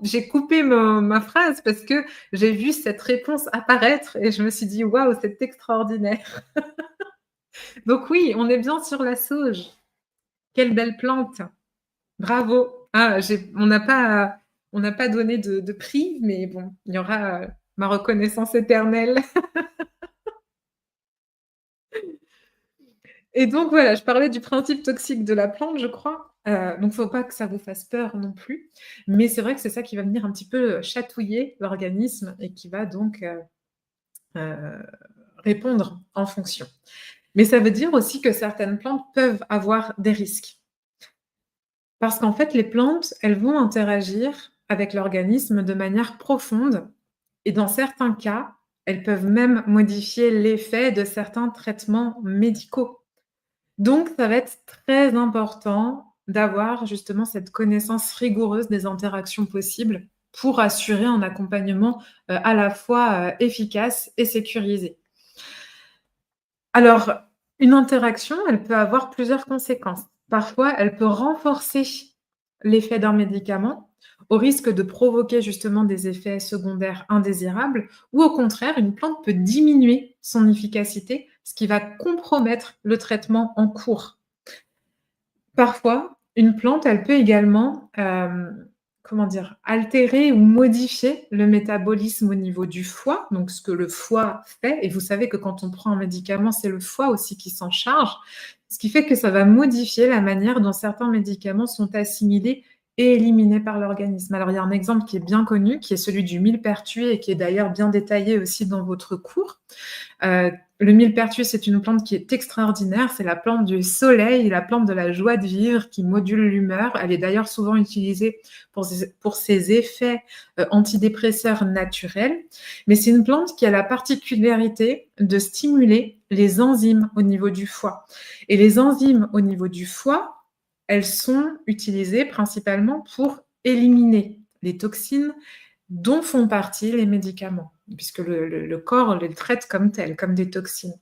j'ai coupé me ma phrase parce que j'ai vu cette réponse apparaître et je me suis dit: «Waouh, c'est extraordinaire». Donc oui, on est bien sur la sauge. Quelle belle plante! Bravo! Ah, on n'a pas donné de prix, mais bon, il y aura, ma reconnaissance éternelle. Et donc voilà, je parlais du principe toxique de la plante, je crois. Donc faut pas que ça vous fasse peur non plus. Mais c'est vrai que c'est ça qui va venir un petit peu, chatouiller l'organisme et qui va donc, heu, répondre en fonction. Mais ça veut dire aussi que certaines plantes peuvent avoir des risques. Parce qu'en fait, les plantes, elles vont interagir avec l'organisme de manière profonde et dans certains cas, elles peuvent même modifier l'effet de certains traitements médicaux. Donc ça va être très important d'avoir justement cette connaissance rigoureuse des interactions possibles pour assurer un accompagnement, à la fois, efficace et sécurisé. Alors, une interaction, elle peut avoir plusieurs conséquences. Parfois, elle peut renforcer l'effet d'un médicament, au risque de provoquer justement des effets secondaires indésirables, ou au contraire, une plante peut diminuer son efficacité, ce qui va compromettre le traitement en cours. Parfois, une plante, elle peut également, comment dire? Altérer ou modifier le métabolisme au niveau du foie, donc ce que le foie fait et vous savez que quand on prend un médicament, c'est le foie aussi qui s'en charge. Ce qui fait que ça va modifier la manière dont certains médicaments sont assimilés et éliminés par l'organisme. Alors il y a un exemple qui est bien connu, qui est celui du millepertuis et qui est d'ailleurs bien détaillé aussi dans votre cours. Le millepertuis, c'est une plante qui est extraordinaire, c'est la plante du soleil, la plante de la joie de vivre qui module l'humeur. Elle est d'ailleurs souvent utilisée pour ses effets, antidépresseurs naturels. Mais c'est une plante qui a la particularité de stimuler les enzymes au niveau du foie et les enzymes au niveau du foie, elles sont utilisées principalement pour éliminer les toxines dont font partie les médicaments, puisque le corps les traite comme tels, comme des toxines.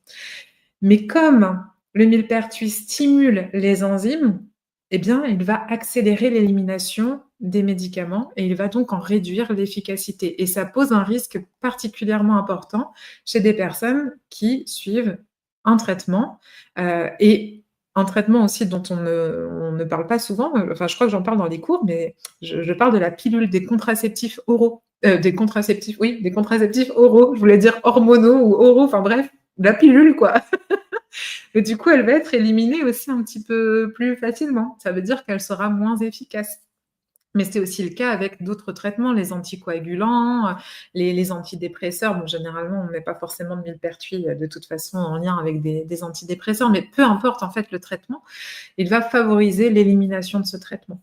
Mais comme le millepertuis stimule les enzymes, eh bien, il va accélérer l'élimination des médicaments et il va donc en réduire l'efficacité et ça pose un risque particulièrement important chez des personnes qui suivent un traitement, et un traitement aussi dont on ne parle pas souvent, enfin, je crois que j'en parle dans les cours, mais je parle de la pilule des contraceptifs oraux, des contraceptifs, oui, des contraceptifs oraux, je voulais dire hormonaux ou oraux, enfin bref, la pilule, quoi. Et du coup, elle va être éliminée aussi un petit peu plus facilement. Ça veut dire qu'elle sera moins efficace. Mais c'est aussi le cas avec d'autres traitements, les anticoagulants, les antidépresseurs. Bon, généralement, on ne met pas forcément de millepertuis, de toute façon en lien avec des antidépresseurs, mais peu importe en fait le traitement, il va favoriser l'élimination de ce traitement.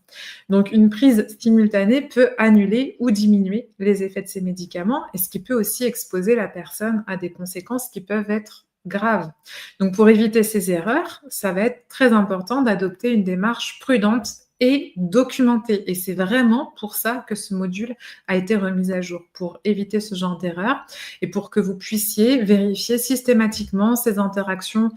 Donc une prise simultanée peut annuler ou diminuer les effets de ces médicaments et ce qui peut aussi exposer la personne à des conséquences qui peuvent être graves. Donc pour éviter ces erreurs, ça va être très important d'adopter une démarche prudente et documentée et c'est vraiment pour ça que ce module a été remis à jour, pour éviter ce genre d'erreurs et pour que vous puissiez vérifier systématiquement ces interactions,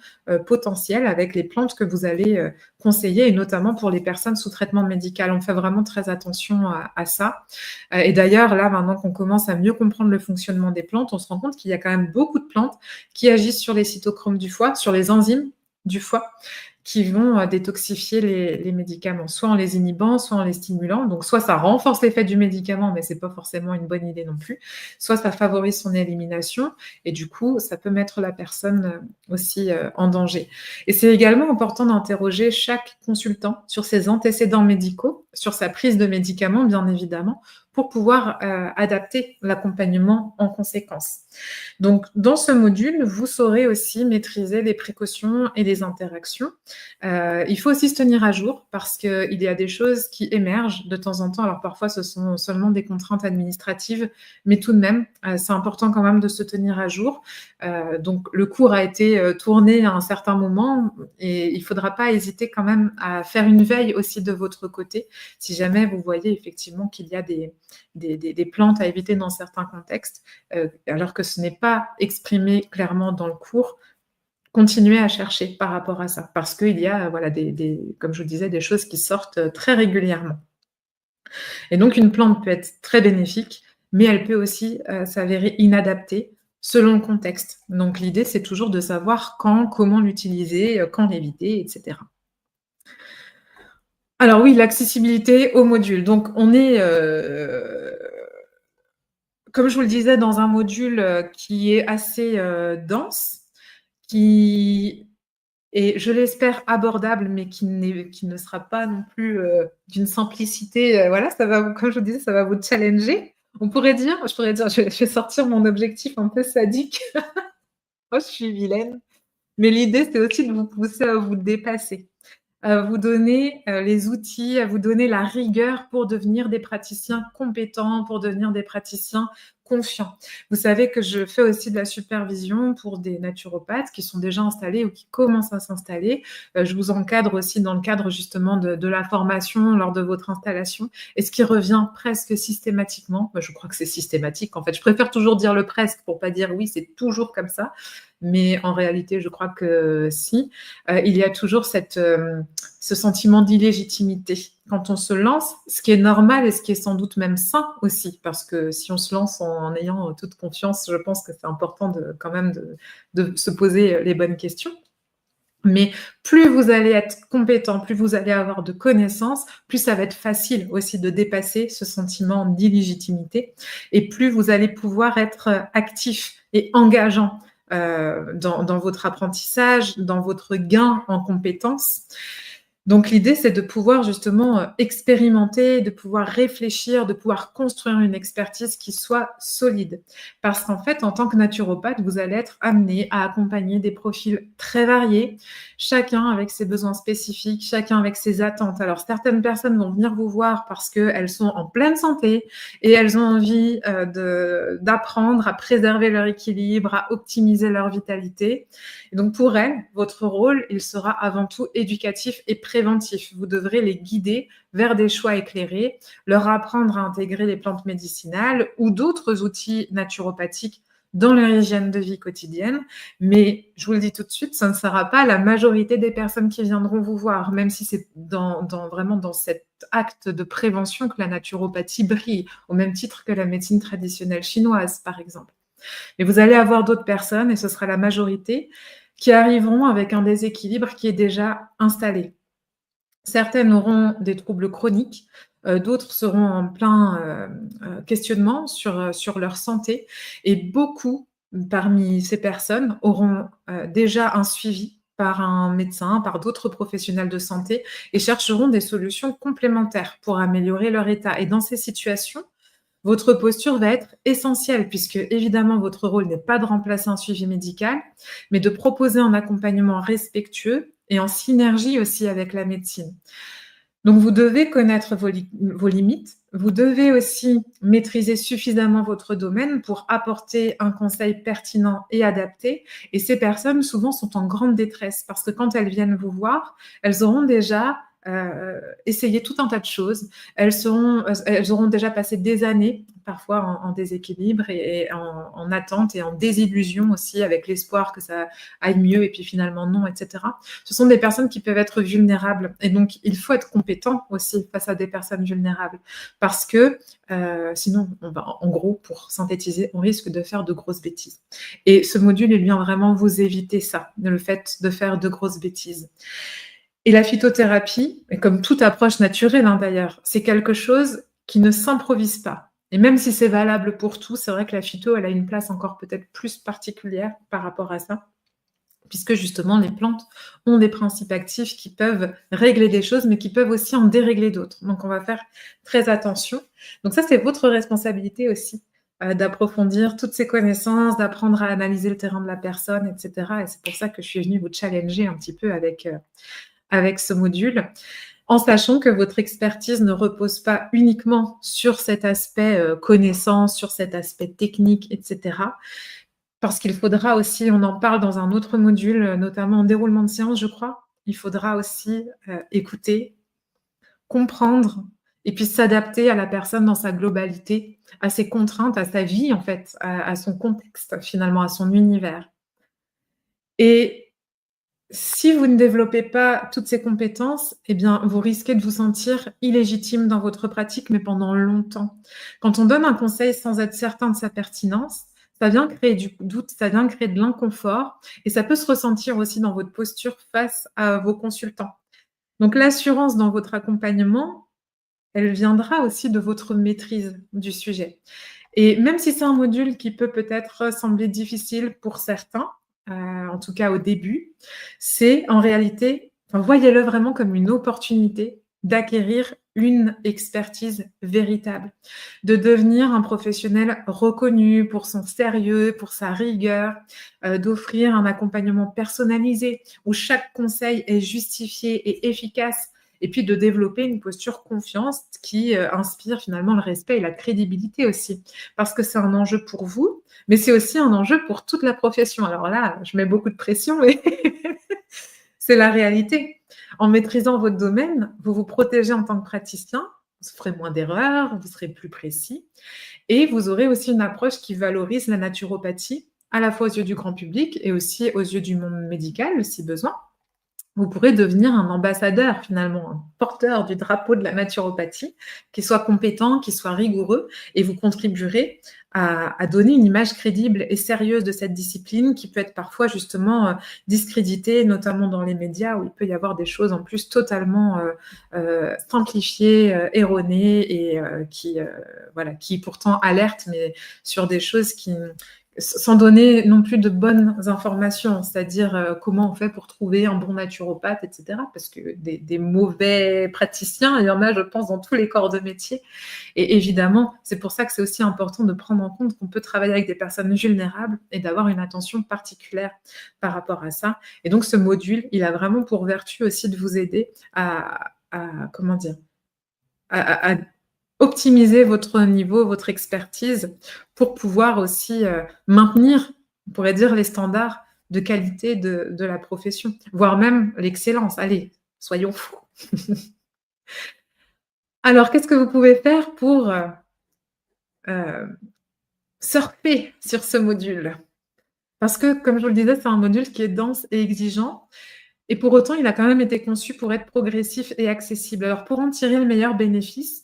potentielles avec les plantes que vous allez, conseiller et notamment pour les personnes sous traitement médical. On fait vraiment très attention à ça. Et d'ailleurs, là, maintenant qu'on commence à mieux comprendre le fonctionnement des plantes, on se rend compte qu'il y a quand même beaucoup de plantes qui agissent sur les cytochromes du foie, sur les enzymes du foie, qui vont, détoxifier les médicaments, soit en les inhibant, soit en les stimulant. Donc soit ça renforce l'effet du médicament, mais c'est pas forcément une bonne idée non plus, soit ça favorise son élimination et du coup, ça peut mettre la personne, aussi, en danger. Et c'est également important d'interroger chaque consultant sur ses antécédents médicaux, sur sa prise de médicaments, bien évidemment, pour pouvoir, adapter l'accompagnement en conséquence. Donc dans ce module, vous saurez aussi maîtriser les précautions et les interactions. Il faut aussi se tenir à jour parce qu'il y a des choses qui émergent de temps en temps. Alors parfois, ce sont seulement des contraintes administratives, mais tout de même, c'est important quand même de se tenir à jour. Donc le cours a été, tourné à un certain moment et il ne faudra pas hésiter quand même à faire une veille aussi de votre côté, si jamais vous voyez effectivement qu'il y a des plantes à éviter dans certains contextes, alors que ce n'est pas exprimé clairement dans le cours. Continuez à chercher par rapport à ça, parce qu'il y a, voilà, comme je vous disais, des choses qui sortent, très régulièrement. Et donc une plante peut être très bénéfique, mais elle peut aussi, s'avérer inadaptée selon le contexte. Donc l'idée, c'est toujours de savoir quand, comment l'utiliser, quand l'éviter et cetera. Alors oui, l'accessibilité au module. Donc on est, comme je vous le disais, dans un module, qui est assez, dense, qui est, je l'espère, abordable, mais qui ne sera pas non plus, d'une simplicité, voilà, ça va vous, comme je vous disais, ça va vous challenger. Je pourrais dire, je vais sortir mon objectif un peu sadique. Oh, je suis vilaine, mais l'idée, c'est aussi de vous pousser à vous dépasser, à vous donner, les outils, à vous donner la rigueur pour devenir des praticiens compétents, pour devenir des praticiens confiants. Vous savez que je fais aussi de la supervision pour des naturopathes qui sont déjà installés ou qui commencent à s'installer. Je vous encadre aussi dans le cadre justement de la formation lors de votre installation, et ce qui revient presque systématiquement, je crois que c'est systématique en fait, je préfère toujours dire le presque pour pas dire oui, c'est toujours comme ça, mais en réalité, je crois que si, il y a toujours ce sentiment d'illégitimité quand on se lance, ce qui est normal et ce qui est sans doute même sain aussi, parce que si on se lance en ayant toute confiance, je pense que c'est important quand même de se poser les bonnes questions. Mais plus vous allez être compétent, plus vous allez avoir de connaissances, plus ça va être facile aussi de dépasser ce sentiment d'illégitimité, et plus vous allez pouvoir être actif et engageant dans votre apprentissage, dans votre gain en compétences. Donc l'idée, c'est de pouvoir justement, expérimenter, de pouvoir réfléchir, de pouvoir construire une expertise qui soit solide. Parce qu'en fait, en tant que naturopathe, vous allez être amené à accompagner des profils très variés, chacun avec ses besoins spécifiques, chacun avec ses attentes. Alors certaines personnes vont venir vous voir parce qu'elles sont en pleine santé et elles ont envie, d'apprendre à préserver leur équilibre, à optimiser leur vitalité. Et donc pour elles, votre rôle, il sera avant tout éducatif et préventif. Vous devrez les guider vers des choix éclairés, leur apprendre à intégrer les plantes médicinales ou d'autres outils naturopathiques dans leur hygiène de vie quotidienne. Mais je vous le dis tout de suite, ça ne sera pas la majorité des personnes qui viendront vous voir, même si c'est vraiment dans cet acte de prévention que la naturopathie brille, au même titre que la médecine traditionnelle chinoise, par exemple. Mais vous allez avoir d'autres personnes, et ce sera la majorité, qui arriveront avec un déséquilibre qui est déjà installé. Certaines auront des troubles chroniques, d'autres seront en plein, questionnement sur leur santé, et beaucoup parmi ces personnes auront, déjà un suivi par un médecin, par d'autres professionnels de santé, et chercheront des solutions complémentaires pour améliorer leur état. Et dans ces situations, votre posture va être essentielle puisque, évidemment, votre rôle n'est pas de remplacer un suivi médical, mais de proposer un accompagnement respectueux et en synergie aussi avec la médecine. Donc vous devez connaître vos limites, vous devez aussi maîtriser suffisamment votre domaine pour apporter un conseil pertinent et adapté, et ces personnes souvent sont en grande détresse parce que quand elles viennent vous voir, elles auront déjà, essayé tout un tas de choses. Elles auront déjà passé des années, parfois en déséquilibre et en attente et en désillusion aussi, avec l'espoir que ça aille mieux et puis finalement non, et cetera. Ce sont des personnes qui peuvent être vulnérables, et donc il faut être compétent aussi face à des personnes vulnérables parce que sinon, en gros, pour synthétiser, on risque de faire de grosses bêtises. Et ce module, il vient vraiment vous éviter ça, le fait de faire de grosses bêtises. Et la phytothérapie, et comme toute approche naturelle d'ailleurs, c'est quelque chose qui ne s'improvise pas. Et même si c'est valable pour tout, c'est vrai que la phyto, elle a une place encore peut-être plus particulière par rapport à ça. puisque justement les plantes ont des principes actifs qui peuvent régler des choses, mais qui peuvent aussi en dérégler d'autres. Donc on va faire très attention. Donc ça, c'est votre responsabilité aussi, d'approfondir toutes ces connaissances, d'apprendre à analyser le terrain de la personne, et cetera, et c'est pour ça que je suis venue vous challenger un petit peu avec ce module, en sachant que votre expertise ne repose pas uniquement sur cet aspect, connaissance, sur cet aspect technique, et cetera. Parce qu'il faudra aussi, on en parle dans un autre module, notamment en déroulement de séance, je crois. Il faudra aussi, écouter, comprendre et puis s'adapter à la personne dans sa globalité, à ses contraintes, à sa vie en fait, à son contexte finalement, à son univers. Et si vous ne développez pas toutes ces compétences, eh bien, vous risquez de vous sentir illégitime dans votre pratique, mais pendant longtemps. Quand on donne un conseil sans être certain de sa pertinence, ça vient créer du doute, ça vient créer de l'inconfort et ça peut se ressentir aussi dans votre posture face à vos consultants. Donc l'assurance dans votre accompagnement, elle viendra aussi de votre maîtrise du sujet. Et même si c'est un module qui peut peut-être sembler difficile pour certains, en tout cas au début, c'est en réalité, enfin, voyez-le vraiment comme une opportunité d'acquérir une expertise véritable, de devenir un professionnel reconnu pour son sérieux, pour sa rigueur, d'offrir un accompagnement personnalisé où chaque conseil est justifié et efficace et puis de développer une posture confiance qui, inspire finalement le respect et la crédibilité aussi. Parce que c'est un enjeu pour vous, mais c'est aussi un enjeu pour toute la profession. Alors là, je mets beaucoup de pression, mais c'est la réalité. En maîtrisant votre domaine, vous vous protégez en tant que praticien, vous ferez moins d'erreurs, vous serez plus précis et vous aurez aussi une approche qui valorise la naturopathie, à la fois aux yeux du grand public et aussi aux yeux du monde médical, si besoin. Vous pourrez devenir un ambassadeur finalement, un porteur du drapeau de la naturopathie, qui soit compétent, qui soit rigoureux et vous contribuerez à donner une image crédible et sérieuse de cette discipline qui peut être parfois justement, discréditée, notamment dans les médias où il peut y avoir des choses en plus totalement, simplifiées, erronées et qui, voilà, qui pourtant alertent, mais sur des choses qui sans donner non plus de bonnes informations, c'est-à-dire, comment on fait pour trouver un bon naturopathe et cetera. Parce que des mauvais praticiens, il y en a, je pense, dans tous les corps de métier et évidemment, c'est pour ça que c'est aussi important de prendre en compte qu'on peut travailler avec des personnes vulnérables et d'avoir une attention particulière par rapport à ça et donc ce module, il a vraiment pour vertu aussi de vous aider à comment dire? À optimiser votre niveau, votre expertise pour pouvoir aussi, maintenir, on pourrait dire, les standards de qualité de la profession, voire même l'excellence. Allez, soyons fous. Alors qu'est-ce que vous pouvez faire pour, heu, surfer sur ce module? Parce que comme je vous le disais, c'est un module qui est dense et exigeant et pour autant, il a quand même été conçu pour être progressif et accessible. Alors pour en tirer le meilleur bénéfice,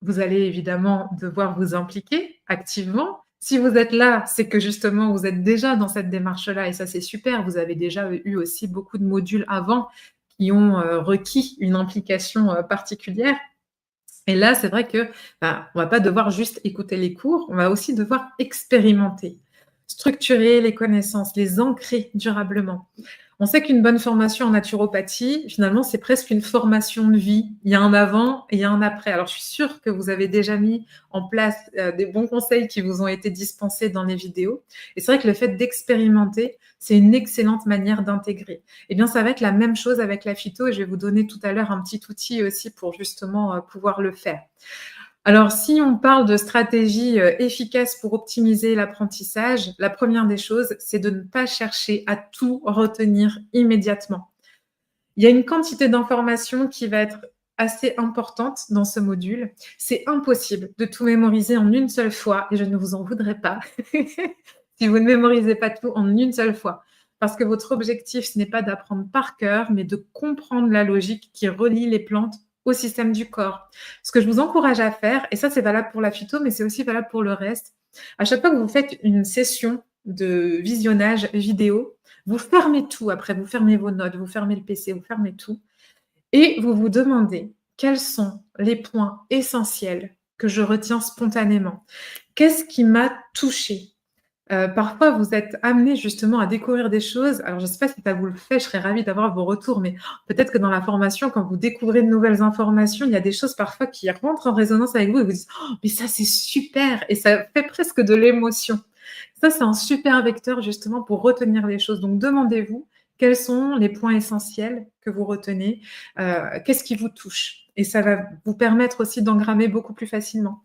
vous allez évidemment devoir vous impliquer activement. Si vous êtes là, c'est que justement vous êtes déjà dans cette démarche-là et ça c'est super. Vous avez déjà eu aussi beaucoup de modules avant qui ont, requis une implication, particulière et là, c'est vrai que, bah, on va pas devoir juste écouter les cours, on va aussi devoir expérimenter, structurer les connaissances, les ancrer durablement. On sait qu'une bonne formation en naturopathie, finalement, c'est presque une formation de vie. Il y a un avant et il y a un après. Alors, je suis sûre que vous avez déjà mis en place, des bons conseils qui vous ont été dispensés dans les vidéos et c'est vrai que le fait d'expérimenter, c'est une excellente manière d'intégrer. Eh bien, ça va être la même chose avec la phyto et je vais vous donner tout à l'heure un petit outil aussi pour justement, pouvoir le faire. Alors, si on parle de stratégies, efficaces pour optimiser l'apprentissage, la première des choses, c'est de ne pas chercher à tout retenir immédiatement. Il y a une quantité d'informations qui va être assez importante dans ce module. C'est impossible de tout mémoriser en une seule fois et je ne vous en voudrais pas si vous ne mémorisez pas tout en une seule fois. Parce que votre objectif, ce n'est pas d'apprendre par cœur, mais de comprendre la logique qui relie les plantes au système du corps. Ce que je vous encourage à faire, et ça c'est valable pour la phyto, mais c'est aussi valable pour le reste, à chaque fois que vous faites une session de visionnage vidéo, vous fermez tout après, vous fermez vos notes, vous fermez le PC, vous fermez tout et vous vous demandez: «Quels sont les points essentiels que je retiens spontanément? Qu'est-ce qui m'a touché?» Parfois, vous êtes amenés justement à découvrir des choses. Alors, je ne sais pas si ça vous le fait, je serais ravie d'avoir vos retours, mais peut-être que dans la formation, quand vous découvrez de nouvelles informations, il y a des choses parfois qui rentrent en résonance avec vous et vous dites: «Oh, mais ça, c'est super!» et ça fait presque de l'émotion. Ça, c'est un super vecteur justement pour retenir les choses. Donc, demandez-vous quels sont les points essentiels que vous retenez, qu'est-ce qui vous touche? Et ça va vous permettre aussi d'engrammer beaucoup plus facilement.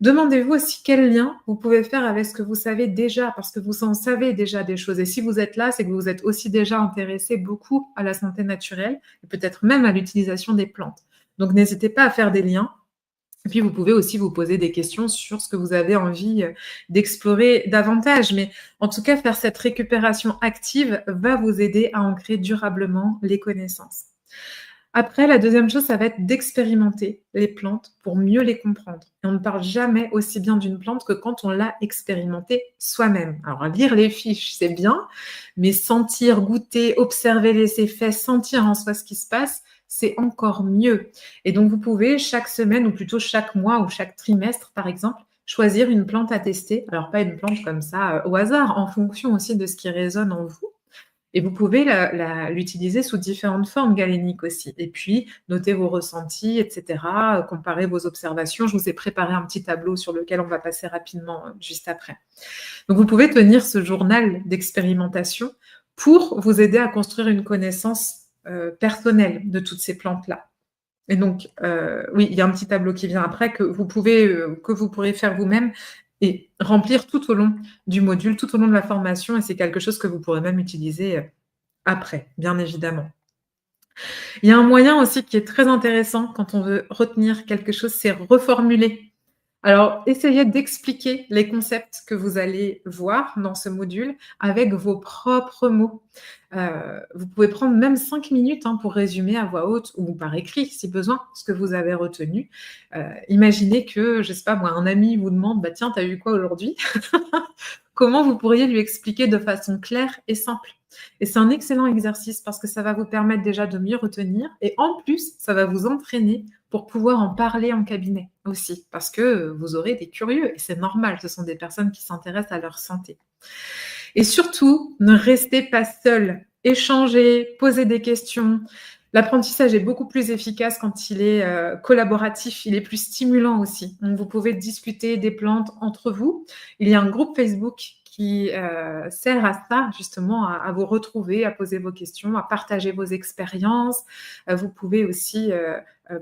Demandez-vous aussi quel lien vous pouvez faire avec ce que vous savez déjà, parce que vous en savez déjà des choses. Et si vous êtes là, c'est que vous êtes aussi déjà intéressé beaucoup à la santé naturelle et peut-être même à l'utilisation des plantes. Donc, n'hésitez pas à faire des liens. Et puis, vous pouvez aussi vous poser des questions sur ce que vous avez envie d'explorer davantage. Mais en tout cas, faire cette récupération active va vous aider à ancrer durablement les connaissances. Après, la deuxième chose, ça va être d'expérimenter les plantes pour mieux les comprendre. Et on ne parle jamais aussi bien d'une plante que quand on l'a expérimentée soi-même. Alors, lire les fiches, c'est bien, mais sentir, goûter, observer les effets, sentir en soi ce qui se passe, c'est encore mieux. Et donc, vous pouvez chaque semaine, ou plutôt chaque mois ou chaque trimestre, par exemple, choisir une plante à tester. Alors, pas une plante comme ça au hasard, en fonction aussi de ce qui résonne en vous. Et vous pouvez l'utiliser sous différentes formes galéniques aussi. Et puis, notez vos ressentis, et cetera, comparez vos observations. Je vous ai préparé un petit tableau sur lequel on va passer rapidement juste après. Donc, vous pouvez tenir ce journal d'expérimentation pour vous aider à construire une connaissance personnelle de toutes ces plantes-là. Et donc, oui, il y a un petit tableau qui vient après que vous pourrez faire vous-même et remplir tout au long du module, tout au long de la formation et c'est quelque chose que vous pourrez même utiliser, après, bien évidemment. Il y a un moyen aussi qui est très intéressant quand on veut retenir quelque chose, c'est reformuler. Alors, essayez d'expliquer les concepts que vous allez voir dans ce module avec vos propres mots. Vous pouvez prendre même 5 minutes, hein, pour résumer à voix haute ou par écrit, si besoin, ce que vous avez retenu. Imaginez que, je ne sais pas moi, un ami vous demande: «Bah, tiens, tu as vu quoi aujourd'hui?» Comment vous pourriez lui expliquer de façon claire et simple? Et c'est un excellent exercice parce que ça va vous permettre déjà de mieux retenir et en plus, ça va vous entraîner pour pouvoir en parler en cabinet aussi parce que vous aurez des curieux et c'est normal, ce sont des personnes qui s'intéressent à leur santé. Et surtout, ne restez pas seul. Échangez, posez des questions. L'apprentissage est beaucoup plus efficace quand il est collaboratif, il est plus stimulant aussi. Donc, vous pouvez discuter des plantes entre vous. Il y a un groupe Facebook qui sert à ça, justement, à vous retrouver, à poser vos questions, à partager vos expériences. Vous pouvez aussi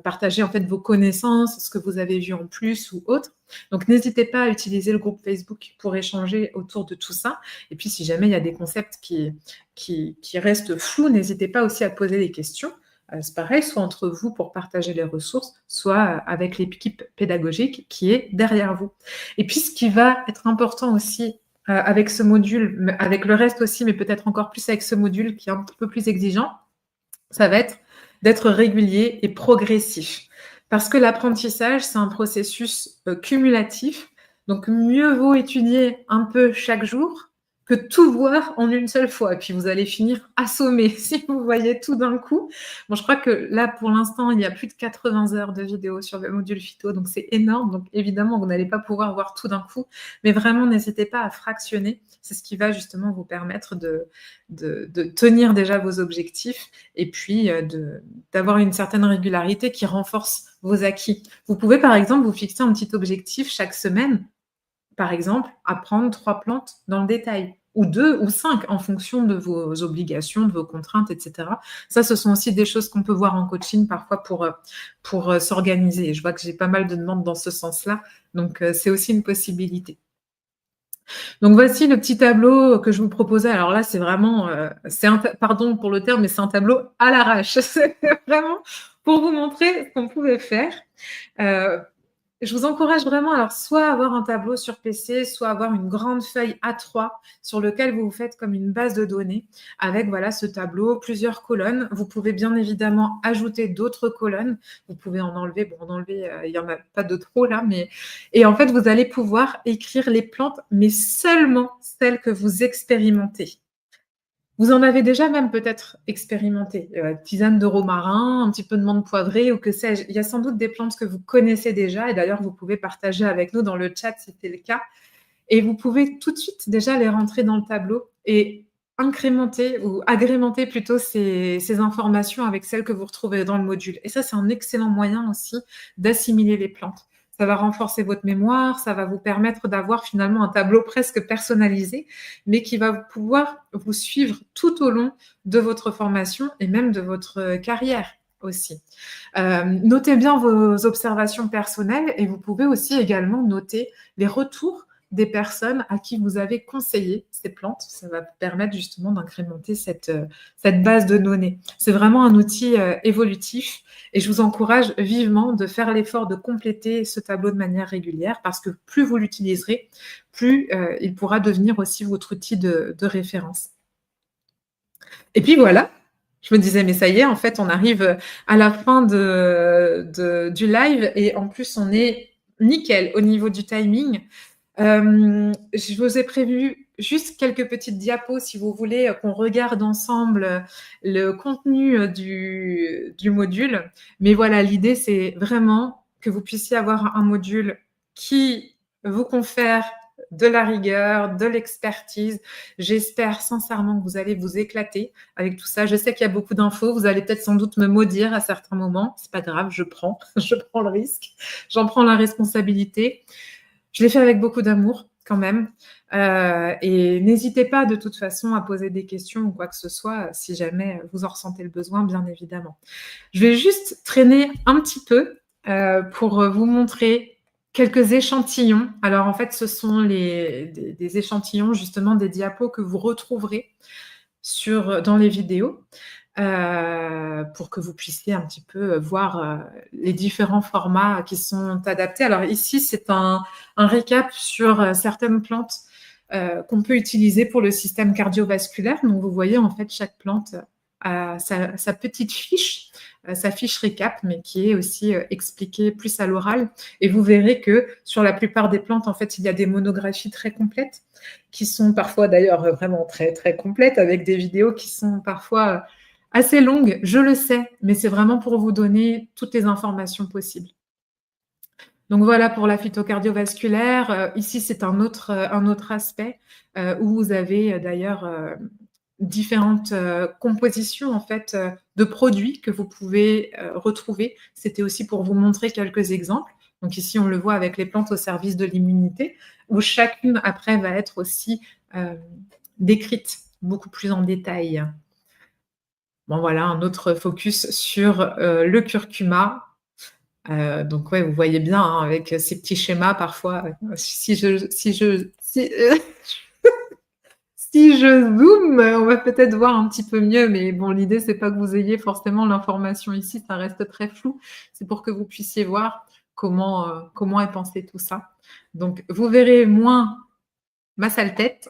partager en fait vos connaissances, ce que vous avez vu en plus ou autre. Donc, n'hésitez pas à utiliser le groupe Facebook pour échanger autour de tout ça. Et puis, si jamais il y a des concepts qui restent flous, n'hésitez pas aussi à poser des questions. C'est pareil, soit entre vous pour partager les ressources, soit avec l'équipe pédagogique qui est derrière vous. Et puis, ce qui va être important aussi avec ce module, avec le reste aussi, mais peut-être encore plus avec ce module qui est un peu plus exigeant, ça va être d'être régulier et progressif. Parce que l'apprentissage, c'est un processus cumulatif. Donc, mieux vaut étudier un peu chaque jour que tout voir en une seule fois. Et puis, vous allez finir assommé si vous voyez tout d'un coup. Bon, je crois que là, pour l'instant, il y a plus de 80 heures de vidéos sur le module phyto, donc c'est énorme. Donc, évidemment, vous n'allez pas pouvoir voir tout d'un coup. Mais vraiment, n'hésitez pas à fractionner. C'est ce qui va justement vous permettre de tenir déjà vos objectifs et puis d'avoir une certaine régularité qui renforce vos acquis. Vous pouvez par exemple vous fixer un petit objectif chaque semaine, par exemple apprendre 3 plantes dans le détail ou 2 ou 5 en fonction de vos obligations, de vos contraintes, etc. Ça, ce sont aussi des choses qu'on peut voir en coaching parfois pour s'organiser. Je vois que j'ai pas mal de demandes dans ce sens-là, donc c'est aussi une possibilité. Donc voici le petit tableau que je vous proposais. Alors là, c'est vraiment, pardon pour le terme, mais c'est un tableau à l'arrache. C'est vraiment pour vous montrer ce qu'on pouvait faire. Heu, je vous encourage vraiment, alors soit avoir un tableau sur PC, soit avoir une grande feuille A3 sur lequel vous vous faites comme une base de données avec voilà ce tableau, plusieurs colonnes. Vous pouvez bien évidemment ajouter d'autres colonnes. Vous pouvez en enlever, bon en enlever, il y en a pas de trop là, mais et en fait vous allez pouvoir écrire les plantes, mais seulement celles que vous expérimentez. Vous en avez déjà même peut-être expérimenté, tisane de romarin, un petit peu de menthe poivrée ou que sais-je. Il y a sans doute des plantes que vous connaissez déjà et d'ailleurs vous pouvez partager avec nous dans le chat si c'est le cas. et vous pouvez tout de suite déjà les rentrer dans le tableau et incrémenter ou agrémenter plutôt ces informations avec celles que vous retrouvez dans le module. Et ça, c'est un excellent moyen aussi d'assimiler les plantes. Ça va renforcer votre mémoire, ça va vous permettre d'avoir finalement un tableau presque personnalisé, mais qui va pouvoir vous suivre tout au long de votre formation et même de votre carrière aussi. Notez bien vos observations personnelles et vous pouvez aussi également noter les retours des personnes à qui vous avez conseillé ces plantes. Ça va vous permettre justement d'incrémenter cette base de données. C'est vraiment un outil évolutif et je vous encourage vivement de faire l'effort de compléter ce tableau de manière régulière parce que plus vous l'utiliserez, plus il pourra devenir aussi votre outil de référence. Et puis voilà, je me disais, mais ça y est, en fait, on arrive à la fin du live et en plus, on est nickel au niveau du timing. Je vous ai prévu juste quelques petites diapos si vous voulez qu'on regarde ensemble le contenu du module. Mais voilà, l'idée, c'est vraiment que vous puissiez avoir un module qui vous confère de la rigueur, de l'expertise. J'espère sincèrement que vous allez vous éclater avec tout ça. Je sais qu'il y a beaucoup d'infos. Vous allez peut-être sans doute me maudire à certains moments. C'est pas grave, je prends le risque. J'en prends la responsabilité. Je l'ai fait avec beaucoup d'amour quand même. Et n'hésitez pas de toute façon à poser des questions ou quoi que ce soit si jamais vous en ressentez le besoin, bien évidemment. Je vais juste traîner un petit peu pour vous montrer quelques échantillons. Alors en fait, ce sont des échantillons justement des diapos que vous retrouverez dans les vidéos. Pour que vous puissiez un petit peu voir les différents formats qui sont adaptés. Alors ici, c'est un récap sur certaines plantes qu'on peut utiliser pour le système cardiovasculaire. Donc vous voyez en fait chaque plante a sa petite fiche, sa fiche récap, mais qui est aussi expliquée plus à l'oral. Et vous verrez que sur la plupart des plantes, en fait, il y a des monographies très complètes, qui sont parfois d'ailleurs vraiment très très complètes, avec des vidéos qui sont parfois assez longue, je le sais, mais c'est vraiment pour vous donner toutes les informations possibles. Donc voilà pour la phytocardiovasculaire. Ici, c'est un autre aspect où vous avez d'ailleurs différentes compositions en fait de produits que vous pouvez retrouver. C'était aussi pour vous montrer quelques exemples. Donc ici, on le voit avec les plantes au service de l'immunité, où chacune après va être aussi décrite beaucoup plus en détail. Bon voilà, un autre focus sur le curcuma. Donc ouais, vous voyez bien hein, avec ces petits schémas parfois. Si si je zoome, on va peut-être voir un petit peu mieux, mais bon, l'idée c'est pas que vous ayez forcément l'information ici, ça reste très flou. C'est pour que vous puissiez voir comment est pensé tout ça. Donc vous verrez moins ma sale tête.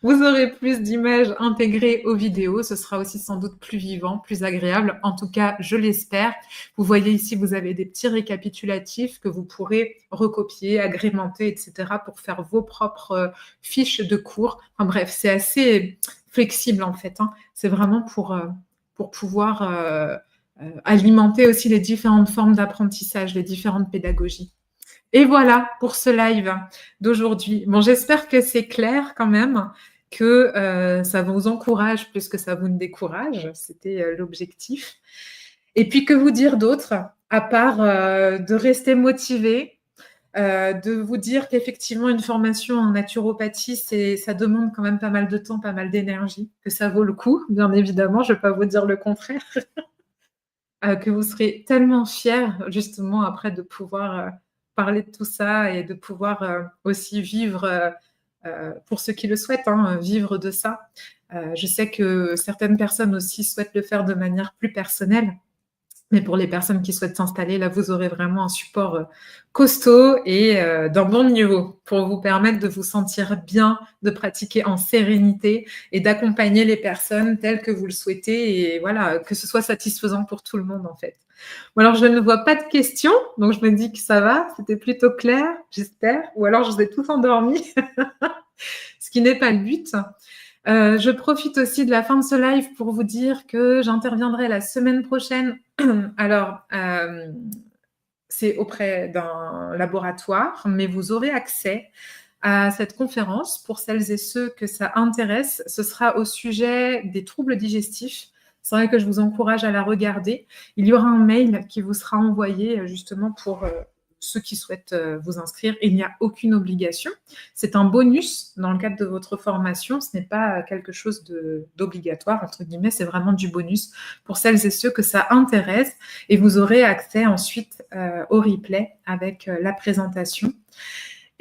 Vous aurez plus d'images intégrées aux vidéos. Ce sera aussi sans doute plus vivant, plus agréable. En tout cas, je l'espère. Vous voyez ici, vous avez des petits récapitulatifs que vous pourrez recopier, agrémenter, etc. pour faire vos propres fiches de cours. Enfin bref, c'est assez flexible en fait. Hein. C'est vraiment pour pouvoir alimenter aussi les différentes formes d'apprentissage, les différentes pédagogies. Et voilà pour ce live d'aujourd'hui. Bon, j'espère que c'est clair quand même, que ça vous encourage plus que ça vous ne décourage. C'était l'objectif. Et puis, que vous dire d'autre, à part de rester motivé, de vous dire qu'effectivement, une formation en naturopathie, ça demande quand même pas mal de temps, pas mal d'énergie, que ça vaut le coup, bien évidemment, je ne vais pas vous dire le contraire. Que vous serez tellement fiers, justement, après de pouvoir parler de tout ça et de pouvoir aussi vivre, pour ceux qui le souhaitent, hein, vivre de ça. Je sais que certaines personnes aussi souhaitent le faire de manière plus personnelle. Mais pour les personnes qui souhaitent s'installer, là, vous aurez vraiment un support costaud et d'un bon niveau pour vous permettre de vous sentir bien, de pratiquer en sérénité et d'accompagner les personnes telles que vous le souhaitez et voilà, que ce soit satisfaisant pour tout le monde en fait. Bon, alors, je ne vois pas de questions, donc je me dis que ça va, c'était plutôt clair, j'espère, ou alors je vous ai tous endormis, ce qui n'est pas le but. Je profite aussi de la fin de ce live pour vous dire que j'interviendrai la semaine prochaine. Alors, c'est auprès d'un laboratoire, mais vous aurez accès à cette conférence pour celles et ceux que ça intéresse. Ce sera au sujet des troubles digestifs. C'est vrai que je vous encourage à la regarder. Il y aura un mail qui vous sera envoyé justement pour ceux qui souhaitent vous inscrire. Il n'y a aucune obligation. C'est un bonus dans le cadre de votre formation. Ce n'est pas quelque chose d'obligatoire, entre guillemets. C'est vraiment du bonus pour celles et ceux que ça intéresse. Et vous aurez accès ensuite au replay avec la présentation.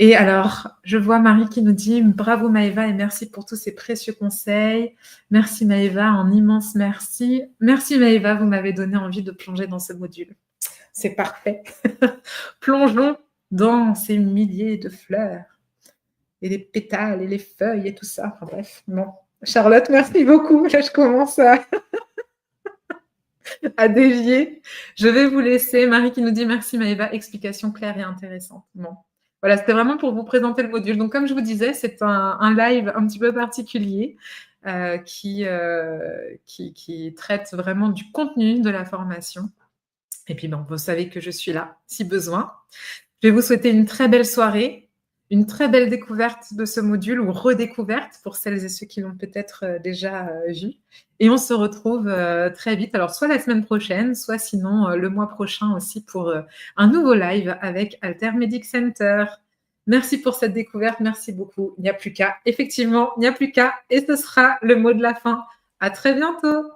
Et alors, je vois Marie qui nous dit « Bravo Maëva et merci pour tous ces précieux conseils. Merci Maëva, un immense merci. Merci Maëva, vous m'avez donné envie de plonger dans ce module. » C'est parfait. Plongeons dans ces milliers de fleurs et les pétales et les feuilles et tout ça. Enfin bref, bon. Charlotte, merci beaucoup. Là, je commence à dévier. Je vais vous laisser. Marie qui nous dit « Merci Maëva, explication claire et intéressante. » Bon. Voilà, c'était vraiment pour vous présenter le module. Donc, comme je vous disais, c'est un live un petit peu particulier qui traite vraiment du contenu de la formation. Et puis, bon, vous savez que je suis là, si besoin. Je vais vous souhaiter une très belle soirée, une très belle découverte de ce module ou redécouverte pour celles et ceux qui l'ont peut-être déjà vu. Et on se retrouve très vite. Alors, soit la semaine prochaine, soit sinon le mois prochain aussi pour un nouveau live avec Alter Medic Center. Merci pour cette découverte. Merci beaucoup. Il n'y a plus qu'à. Effectivement, il n'y a plus qu'à. Et ce sera le mot de la fin. À très bientôt.